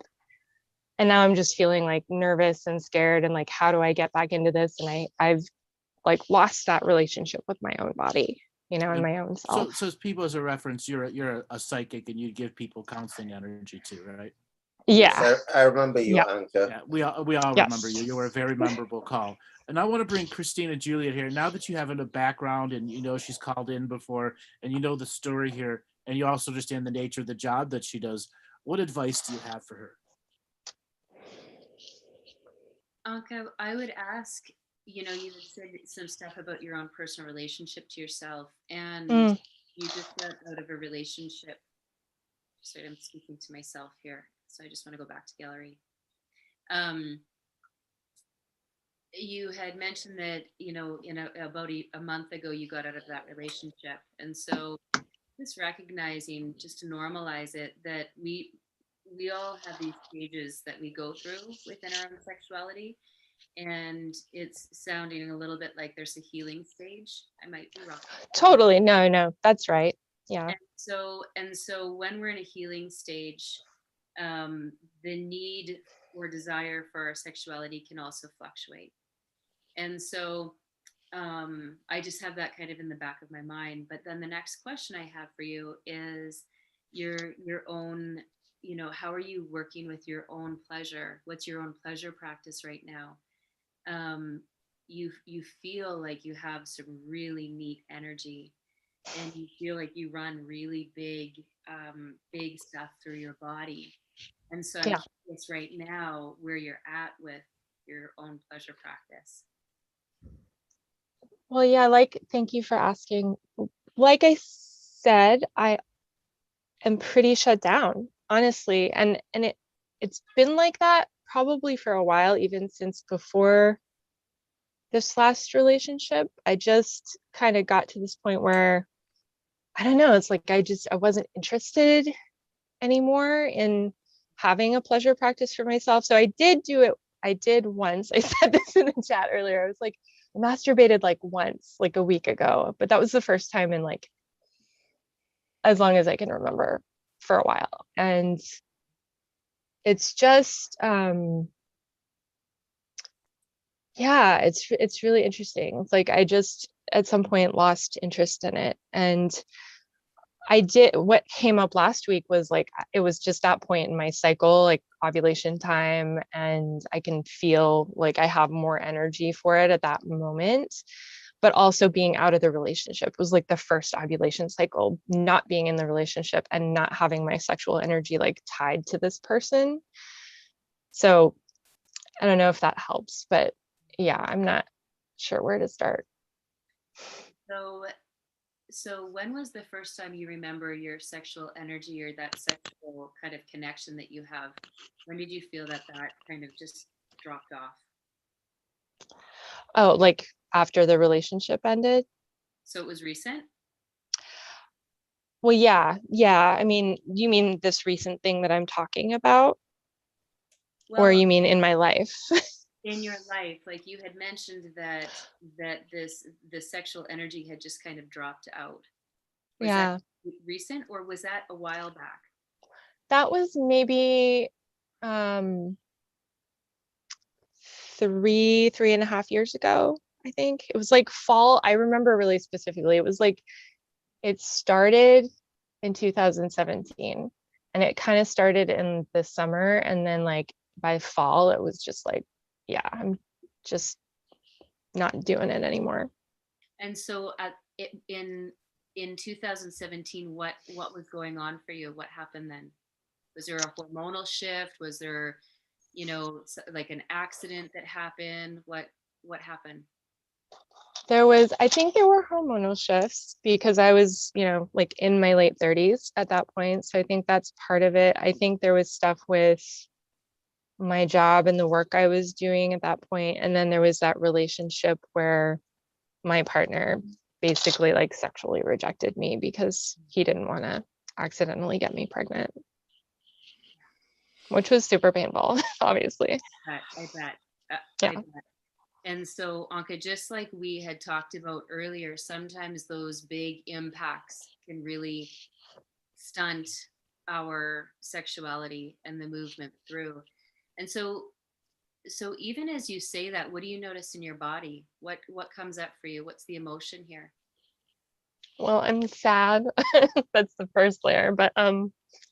And now I'm just feeling like nervous and scared and like, how do I get back into this? And I've like lost that relationship with my own body, and my own self. So as people, as a reference, you're a psychic and you give people counseling energy too, right? Yeah. Yes, I remember you, Anka. Yeah, we all remember you. You were a very memorable call. And I want to bring Christina Juliette here. Now that you have a background and she's called in before and the story here, and you also understand the nature of the job that she does, what advice do you have for her? Anka, I would ask, you had said some stuff about your own personal relationship to yourself, and you just got out of a relationship. Sorry, I'm speaking to myself here, so I just want to go back to gallery. You had mentioned that, about a month ago, you got out of that relationship. And so just recognizing, just to normalize it, that we all have these stages that we go through within our own sexuality. And it's sounding a little bit like there's a healing stage. I might be wrong. Totally. No, that's right. Yeah. And so when we're in a healing stage, the need or desire for our sexuality can also fluctuate. And so I just have that kind of in the back of my mind. But then the next question I have for you is your own, how are you working with your own pleasure? What's your own pleasure practice right now? You feel like you have some really neat energy, and you feel like you run really big stuff through your body. And so I'm curious right now where you're at with your own pleasure practice. Well, yeah, thank you for asking. Like I said, I am pretty shut down, honestly. And it's been like that probably for a while, even since before this last relationship. I just kind of got to this point where, I don't know, it's like I wasn't interested anymore in having a pleasure practice for myself. So I did do it. I did once. I said this in the chat earlier. I was like, I masturbated like once, like a week ago, but that was the first time in like as long as I can remember, for a while. And it's just it's really interesting. It's like I just at some point lost interest in it. And what came up last week was like, it was just that point in my cycle, like ovulation time, and I can feel like I have more energy for it at that moment. But also being out of the relationship was like the first ovulation cycle, not being in the relationship and not having my sexual energy like tied to this person. So I don't know if that helps, but yeah, I'm not sure where to start. So when was the first time you remember your sexual energy or that sexual kind of connection that you have? When did you feel that kind of just dropped off? Oh, like after the relationship ended? So it was recent? Well, yeah. I mean, you mean this recent thing that I'm talking about? Well, or you mean in my life? In your life, like you had mentioned that the sexual energy had just kind of dropped out. Was that recent, or was that a while back? That was maybe 3.5 years ago, I think. It was like fall. I remember really specifically. It was like, it started in 2017. And it kind of started in the summer, and then like by fall it was just like, yeah, I'm just not doing it anymore. And so in 2017, what was going on for you? What happened then? Was there a hormonal shift? Was there, like an accident that happened? What happened? I think there were hormonal shifts because I was, like in my late 30s at that point. So I think that's part of it. I think there was stuff with my job and the work I was doing at that point. And then there was that relationship where my partner basically like sexually rejected me because he didn't want to accidentally get me pregnant, which was super painful, obviously. I bet. Yeah. I bet. And so, Anka, just like we had talked about earlier, sometimes those big impacts can really stunt our sexuality and the movement through. And so even as you say that, what do you notice in your body? What comes up for you? What's the emotion here? Well, I'm sad. That's the first layer, but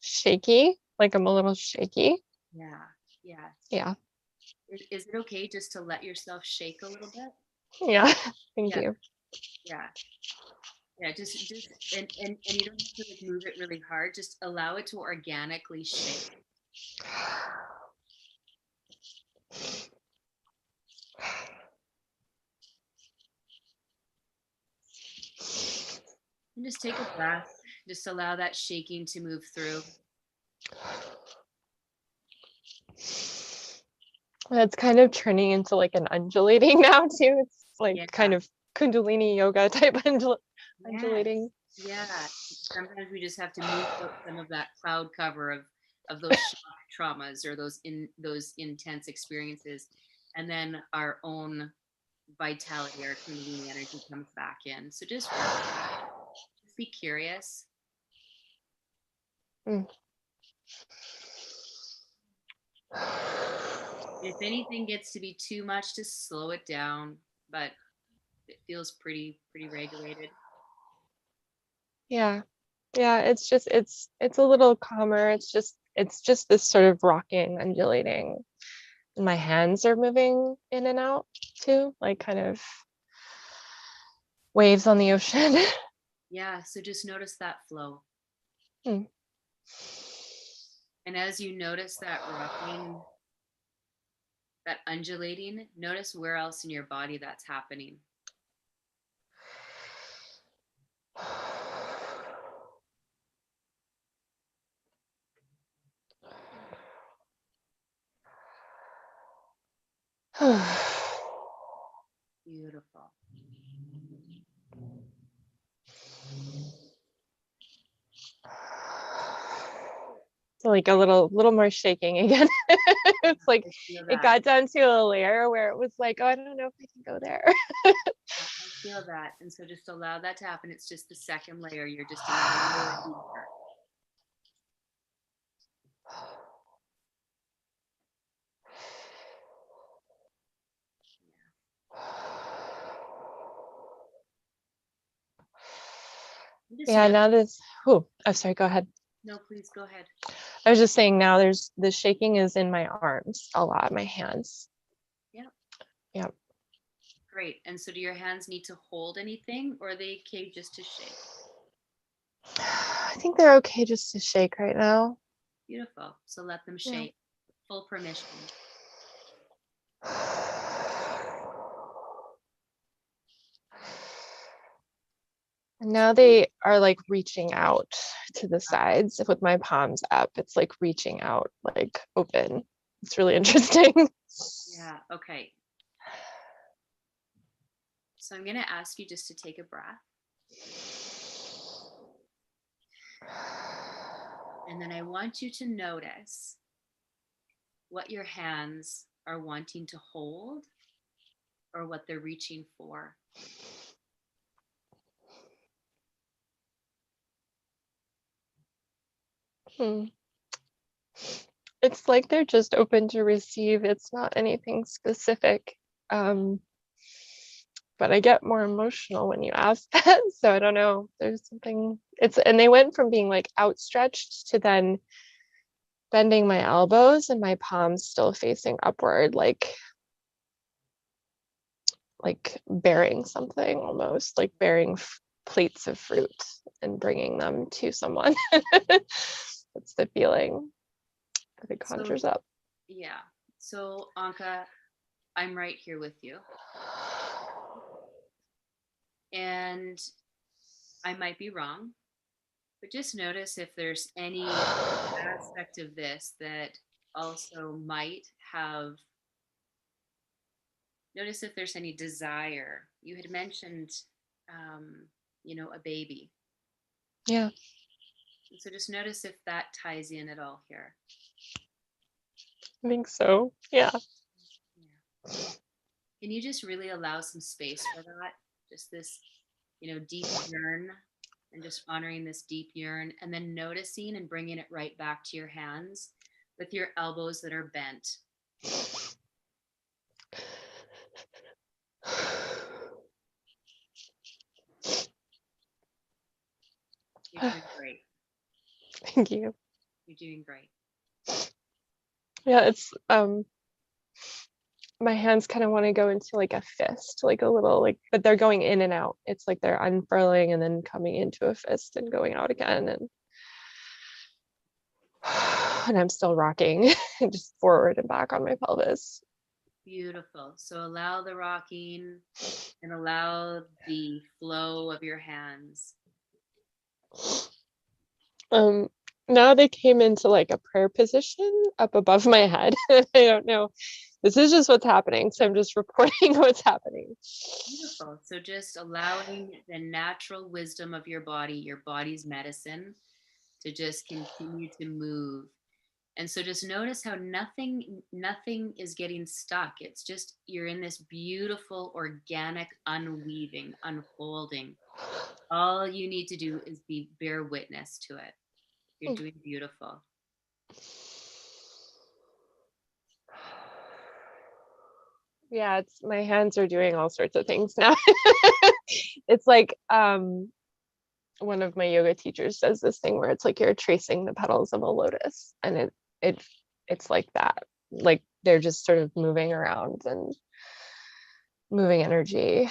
shaky. Like I'm a little shaky. Yeah. Is it okay just to let yourself shake a little bit? Yeah. Thank you. Yeah. Just and you don't have to like move it really hard. Just allow it to organically shake. And just take a breath. Just allow that shaking to move through. It's kind of turning into like an undulating now too. It's like kind of Kundalini yoga type undulating. Yeah. Sometimes we just have to move out some of that cloud cover of those shock traumas or those intense experiences, and then our own vitality, our Kundalini energy comes back in. So just be curious. If anything gets to be too much, just slow it down, but it feels pretty regulated. Yeah. It's just it's a little calmer. It's just this sort of rocking, undulating. And my hands are moving in and out too, like kind of waves on the ocean. Yeah, so just notice that flow. And as you notice that rocking, that undulating, notice where else in your body that's happening. Beautiful. So like a little more shaking again. It's like it got down to a layer where it was like, oh, I don't know if I can go there. I feel that. And so just allow that to happen. It's just the second layer. You're just another layer deeper. Yeah, now this, I'm sorry, go ahead. No, please go ahead. I was just saying now there's the shaking is in my arms a lot, my hands. Yep. Great. And so do your hands need to hold anything, or are they okay just to shake? I think they're okay just to shake right now. Beautiful. So let them shake. Full permission. And now they are like reaching out to the sides with my palms up. It's like reaching out, like open. It's really interesting. Yeah. Okay. So I'm going to ask you just to take a breath. And then I want you to notice what your hands are wanting to hold or what they're reaching for. It's like they're just open to receive. It's not anything specific. But I get more emotional when you ask that. So I don't know. There's something and they went from being like outstretched to then bending my elbows and my palms still facing upward, like bearing something, almost like bearing plates of fruit and bringing them to someone. That's the feeling that it conjures up. Yeah. So Anka, I'm right here with you. And I might be wrong, but just notice if there's any aspect of this that also might have, notice if there's any desire. You had mentioned, a baby. Yeah. So just notice if that ties in at all here. I think so. Yeah. Can you just really allow some space for that? Just this, deep yearn, and just honoring this deep yearn, and then noticing and bringing it right back to your hands with your elbows that are bent. You're doing great. Thank you. You're doing great. Yeah, it's my hands kind of want to go into like a fist, like a little, like, but they're going in and out. It's like they're unfurling and then coming into a fist and going out again, and I'm still rocking just forward and back on my pelvis. Beautiful. So allow the rocking and allow the flow of your hands. Now they came into like a prayer position up above my head. I don't know. This is just what's happening. So I'm just reporting what's happening. Beautiful. So just allowing the natural wisdom of your body's medicine, to just continue to move. And so just notice how nothing is getting stuck. It's just, you're in this beautiful organic unweaving, unfolding. All you need to do is bear witness to it. You're doing beautiful. Yeah, it's, my hands are doing all sorts of things now. It's like one of my yoga teachers says this thing where it's like you're tracing the petals of a lotus, and it's like that. Like they're just sort of moving around and moving energy.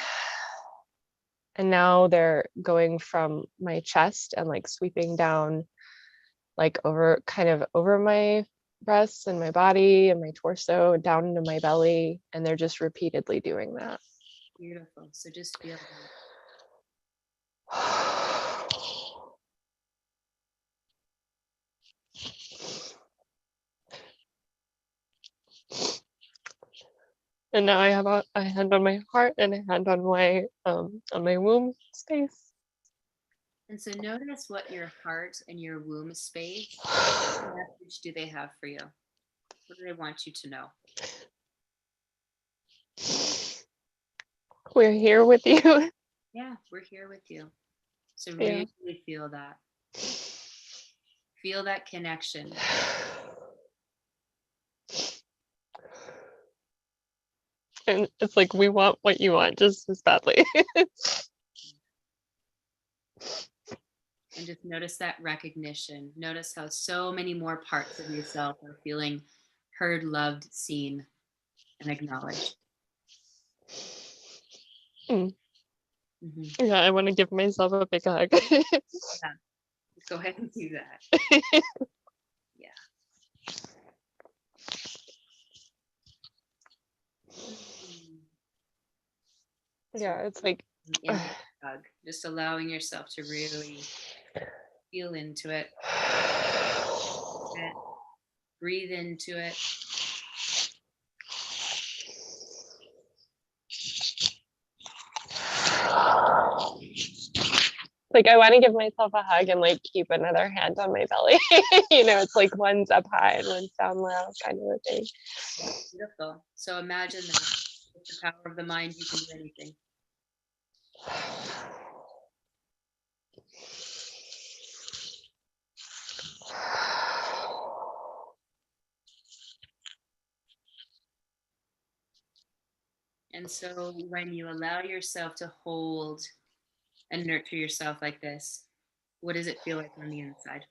And now they're going from my chest and like sweeping down, like over my breasts and my body and my torso down into my belly, and they're just repeatedly doing that. Beautiful. So just feel that. And now I have a hand on my heart and a hand on my womb space. And so notice what your heart and your womb space, what message do they have for you? What do they want you to know? We're here with you. Yeah, we're here with you. So really feel that. Feel that connection. And it's like, we want what you want just as badly. And just notice that recognition. Notice how so many more parts of yourself are feeling heard, loved, seen, and acknowledged. Yeah, I want to give myself a big hug. Yeah. Go ahead and do that. Yeah. Yeah, it's like hug. Just allowing yourself to really feel into it. Breathe into it. Like I want to give myself a hug and like keep another hand on my belly. It's like one's up high and one's down low, kind of a thing. Beautiful. So imagine that with the power of the mind, you can do anything. And so when you allow yourself to hold and nurture yourself like this, what does it feel like on the inside?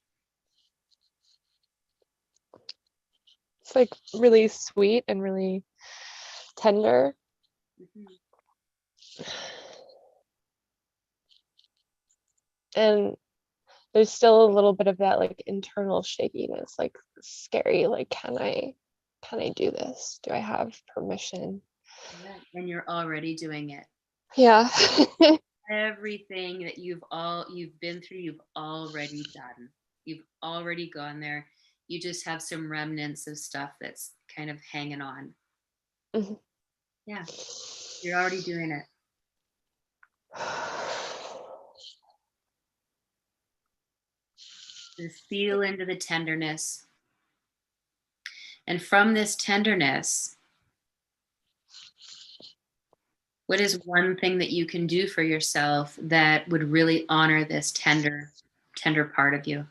It's like really sweet and really tender. And there's still a little bit of that like internal shakiness, like scary, like can I do this? Do I have permission? Yeah, and you're already doing it. Yeah. Everything that you've been through, you've already done. You've already gone there. You just have some remnants of stuff that's kind of hanging on. Mm-hmm. Yeah, you're already doing it. Just feel into the tenderness. And from this tenderness, what is one thing that you can do for yourself that would really honor this tender part of you?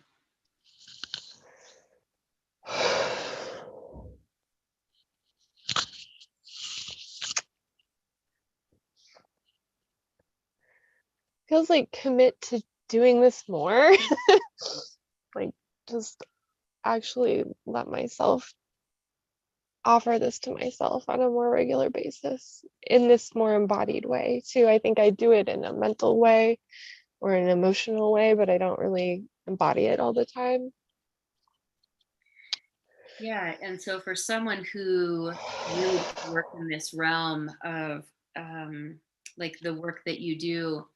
Feels like commit to doing this more. Like just actually let myself offer this to myself on a more regular basis in this more embodied way too. I think I do it in a mental way or an emotional way, but I don't really embody it all the time. Yeah, and so for someone who really works in this realm of like the work that you do,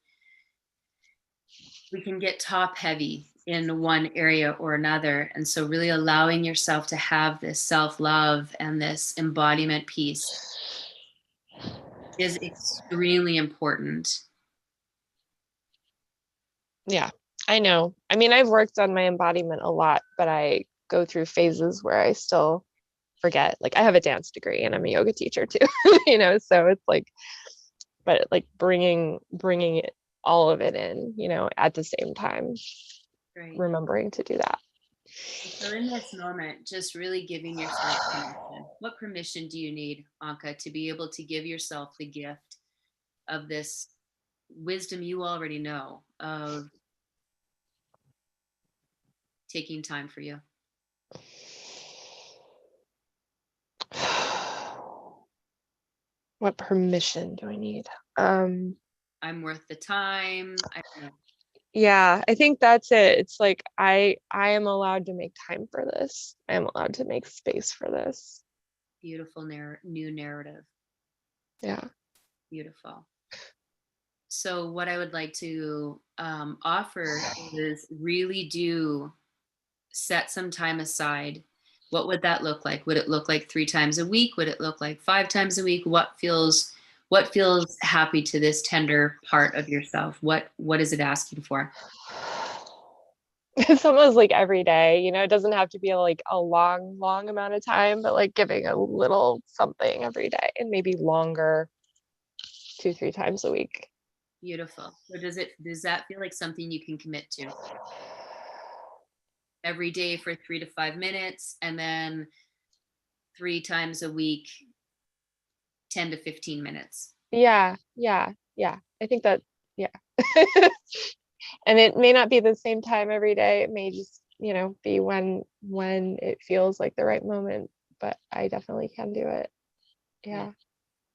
we can get top heavy in one area or another. And so really allowing yourself to have this self-love and this embodiment piece is extremely important. Yeah, I know. I mean, I've worked on my embodiment a lot, but I go through phases where I still forget. Like I have a dance degree and I'm a yoga teacher too, you know, so it's like, but like bringing it, all of it in, you know, at the same time, Right. remembering to do that. So in this moment, just really giving yourself permission. What permission do you need, Anka, to be able to give yourself the gift of this wisdom you already know of taking time for you? What permission do I need? I'm worth the time. I don't know. Yeah, I think that's it. It's like I am allowed to make time for this. I am allowed to make space for this. Beautiful new narrative. Yeah. Beautiful. So what I would like to offer is really do set some time aside. What would that look like? Would it look like 3 times a week? Would it look like 5 times a week? What feels happy to this tender part of yourself? What is it asking for? It's almost like every day, you know, it doesn't have to be like a long amount of time, but like giving a little something every day and maybe longer 2-3 times a week. Beautiful. So does that feel like something you can commit to? Every day for 3 to 5 minutes, and then 3 times a week, 10 to 15 minutes. Yeah. I think that, yeah. And it may not be the same time every day. It may just, you know, be when it feels like the right moment, but I definitely can do it. Yeah.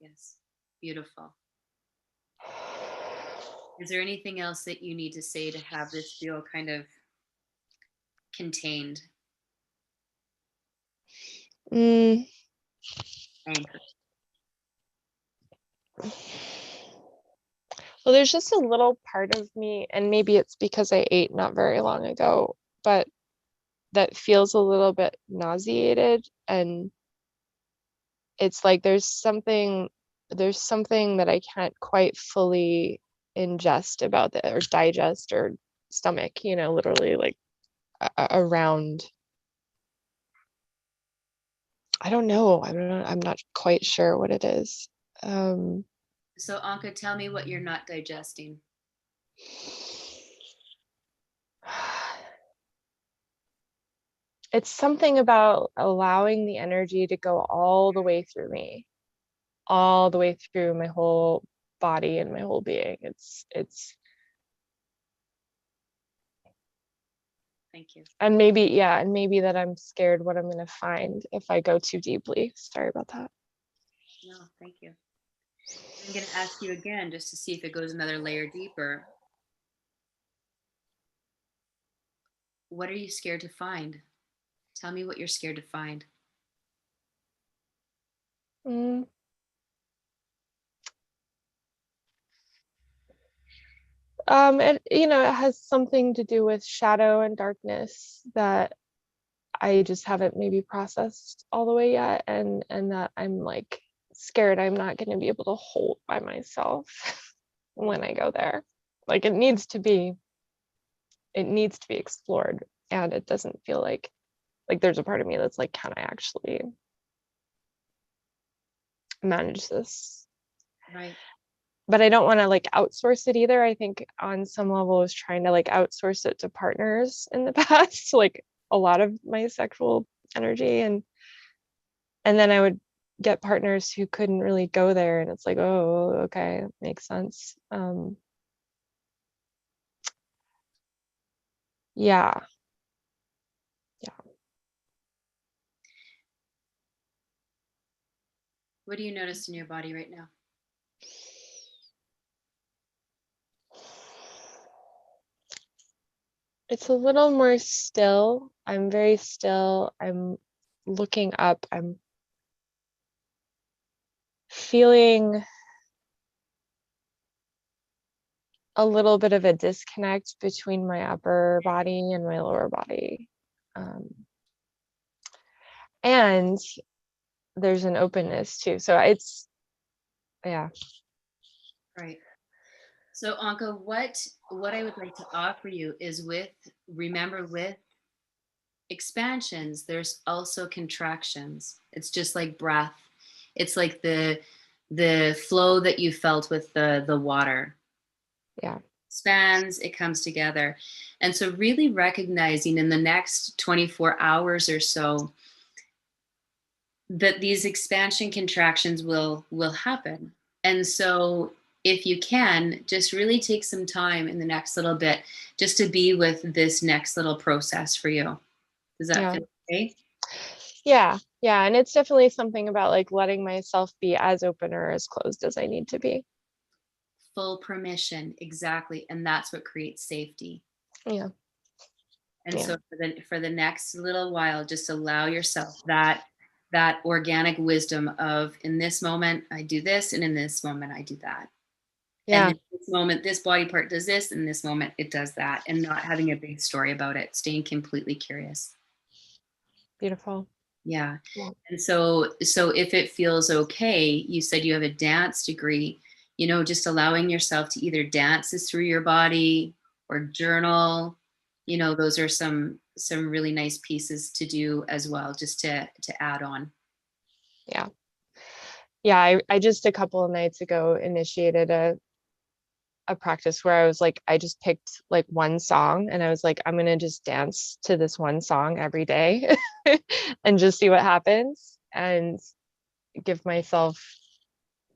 Yes. Beautiful. Is there anything else that you need to say to have this feel kind of contained? Anchored. Well, there's just a little part of me, and maybe it's because I ate not very long ago, but that feels a little bit nauseated, and it's like there's something that I can't quite fully ingest about that or digest or stomach, you know, literally like around. I don't know. I'm not quite sure what it is. So Anka, tell me what you're not digesting. It's something about allowing the energy to go all the way through me, all the way through my whole body and my whole being. It's thank you. And maybe that I'm scared what I'm going to find if I go too deeply. Sorry about that. No, thank you. I'm going to ask you again just to see if it goes another layer deeper. What are you scared to find? Tell me what you're scared to find. Mm. It has something to do with shadow and darkness that I just haven't maybe processed all the way yet, and that I'm like scared I'm not going to be able to hold by myself when I go there. Like it needs to be explored, and it doesn't feel like there's a part of me that's like, can I actually manage this? Right. But I don't want to like outsource it either. I think on some level I was trying to like outsource it to partners in the past, like a lot of my sexual energy, and then I would get partners who couldn't really go there, and it's like, oh, okay, makes sense. Yeah. What do you notice in your body right now? It's a little more still. I'm very still. I'm looking up. I'm feeling a little bit of a disconnect between my upper body and my lower body. And there's an openness too. So it's, yeah. Right. So Anka, what I would like to offer you is remember with expansions, there's also contractions. It's just like breath. It's like the flow that you felt with the water. Yeah. Expands, it comes together. And so really recognizing in the next 24 hours or so that these expansion contractions will happen. And so if you can, just really take some time in the next little bit just to be with this next little process for you. Does that feel okay? Yeah. And it's definitely something about like letting myself be as open or as closed as I need to be. Full permission, exactly. And that's what creates safety. Yeah. And so for the next little while, just allow yourself that organic wisdom of, in this moment, I do this, and in this moment, I do that. Yeah. And in this moment, this body part does this, and in this moment, it does that, and not having a big story about it, staying completely curious. Beautiful. Yeah. And so if it feels okay, you said you have a dance degree, just allowing yourself to either dance this through your body or journal, those are some really nice pieces to do as well, just to add on. Yeah. I just a couple of nights ago initiated a practice where I was like, I just picked like one song and I was like, I'm going to just dance to this one song every day and just see what happens and give myself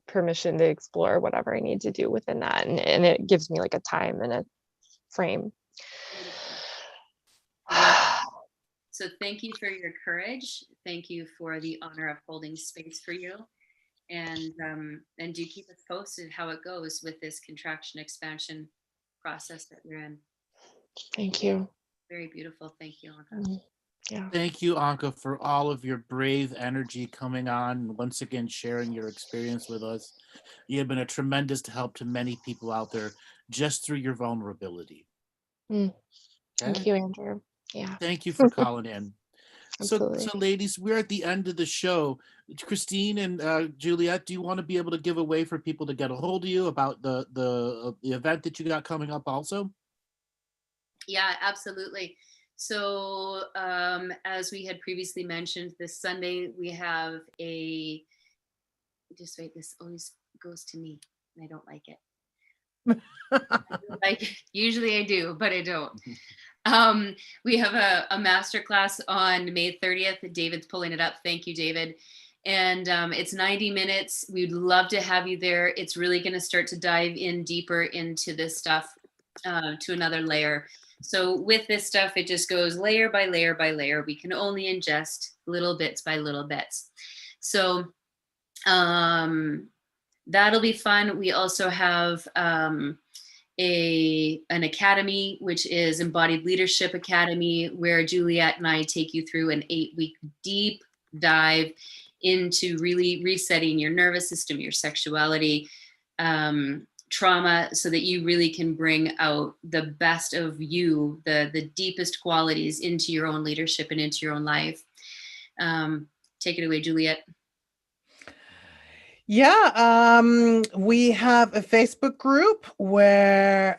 permission to explore whatever I need to do within that. And it gives me like a time and a frame. So thank you for your courage. Thank you for the honor of holding space for you. And do keep us posted how it goes with this contraction expansion process that you're in. Thank you. Very beautiful. Thank you, Anka. Yeah. Thank you, Anka, for all of your brave energy coming on and once again sharing your experience with us. You have been a tremendous help to many people out there just through your vulnerability. Okay? Thank you, Andrew. Yeah. Thank you for calling in. So Absolutely. ladies, we're at the end of the show. Christine and Juliette, do you want to be able to give a way for people to get a hold of you about the event that you got coming up also? Yeah, absolutely. So as we had previously mentioned, this Sunday we have just wait, this always goes to me and I don't like it. Usually I do, but I don't. We have a masterclass on May 30th. David's pulling it up. Thank you, David. And it's 90 minutes. We'd love to have you there. It's really going to start to dive in deeper into this stuff to another layer. So with this stuff, it just goes layer by layer by layer. We can only ingest little bits by little bits. So that'll be fun. We also have an academy, which is Embodied Leadership Academy, where Juliette and I take you through an 8-week deep dive into really resetting your nervous system, your sexuality, trauma, so that you really can bring out the best of you, the deepest qualities into your own leadership and into your own life. Take it away, Juliette. Yeah, we have a Facebook group where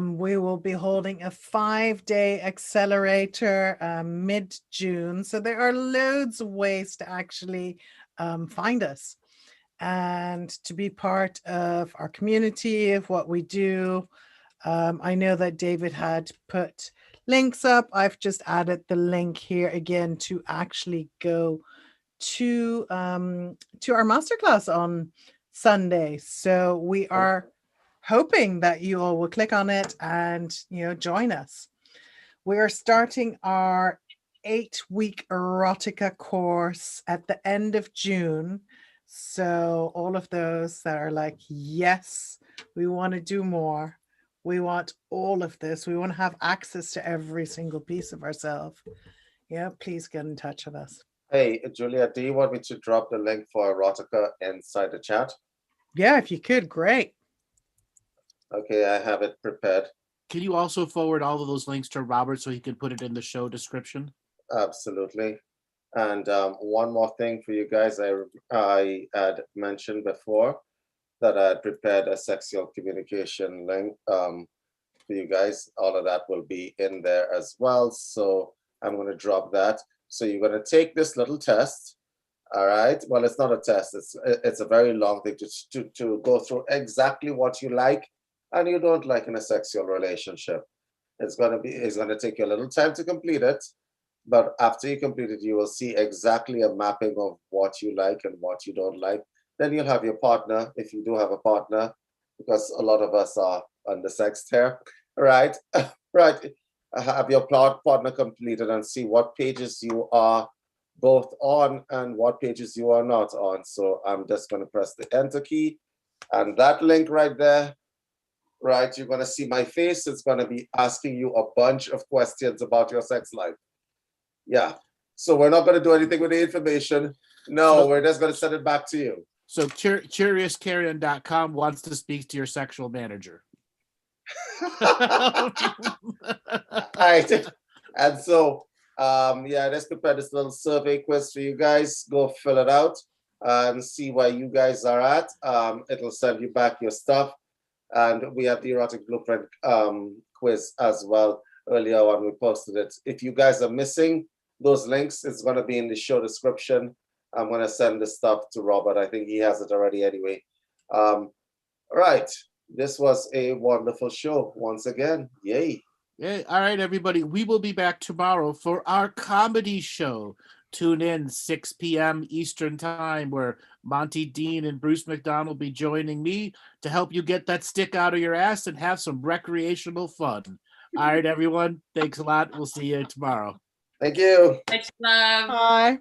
we will be holding a 5-day accelerator mid-June. So there are loads of ways to actually find us and to be part of our community, of what we do. I know that David had put links up. I've just added the link here again to actually go to our masterclass on Sunday. So we are hoping that you all will click on it and, you know, join us. We are starting our 8-week erotica course at the end of June. So all of those that are like, yes, we want to do more. We want all of this. We want to have access to every single piece of ourselves. Yeah, please get in touch with us. Hey, Julia, do you want me to drop the link for Erotica inside the chat? Yeah, if you could, great. Okay, I have it prepared. Can you also forward all of those links to Robert so he can put it in the show description? Absolutely. And one more thing for you guys, I had mentioned before that I had prepared a sexual communication link for you guys. All of that will be in there as well. So I'm going to drop that. So you're going to take this little test, all right? Well, it's not a test. It's a very long thing to go through exactly what you like and you don't like in a sexual relationship. It's going to take you a little time to complete it, but after you complete it, you will see exactly a mapping of what you like and what you don't like. Then you'll have your partner, if you do have a partner, because a lot of us are undersexed here, right? Right. Have your partner completed and see what pages you are both on and what pages you are not on. So I'm just going to press the enter key and that link right there, right? You're going to see my face. It's going to be asking you a bunch of questions about your sex life. Yeah. So we're not going to do anything with the information. No, we're just going to send it back to you. So CuriousCarrion.com wants to speak to your sexual manager. Right. And so yeah, let's prepare this little survey quiz for you guys. Go fill it out and see where you guys are at. It'll send you back your stuff. And we have the Erotic Blueprint quiz as well. Earlier on, we posted it. If you guys are missing those links, it's going to be in the show description. I'm going to send the stuff to Robert. I think he has it already anyway. Right. This was a wonderful show once again. Yay. Yeah. All right, everybody. We will be back tomorrow for our comedy show. Tune in 6 p.m. Eastern time, where Monty Dean and Bruce McDonald will be joining me to help you get that stick out of your ass and have some recreational fun. All right, everyone. Thanks a lot. We'll see you tomorrow. Thank you. Much love. Bye.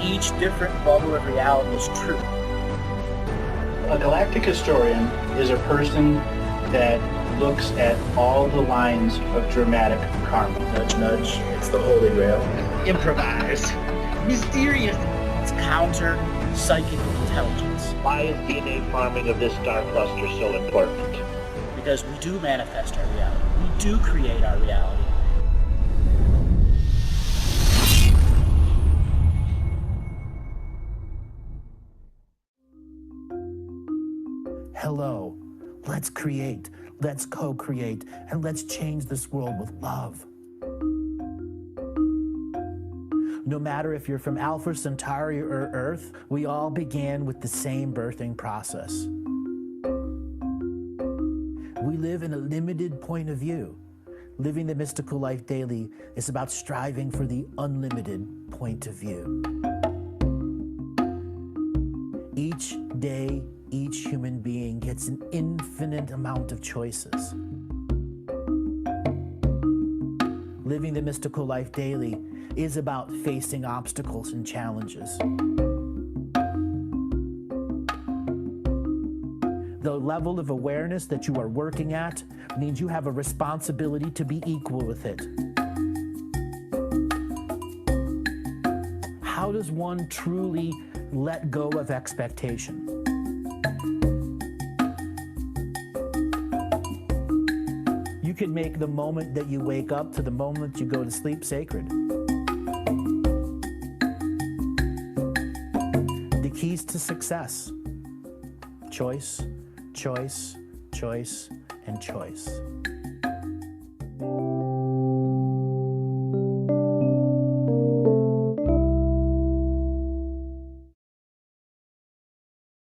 Each different bubble of reality is true. A galactic historian is a person that looks at all the lines of dramatic karma. Nudge, nudge. It's the Holy Grail. Improvise. Mysterious. It's counter psychic intelligence. Why is DNA farming of this star cluster so important? Because we do manifest our reality. We do create our reality. Hello, let's create, let's co-create, and let's change this world with love. No matter if you're from Alpha Centauri or Earth, we all began with the same birthing process. We live in a limited point of view. Living the mystical life daily is about striving for the unlimited point of view. Each day, each human being gets an infinite amount of choices. Living the mystical life daily is about facing obstacles and challenges. The level of awareness that you are working at means you have a responsibility to be equal with it. How does one truly let go of expectation? You can make the moment that you wake up to the moment you go to sleep sacred. The keys to success: choice, choice, choice, and choice.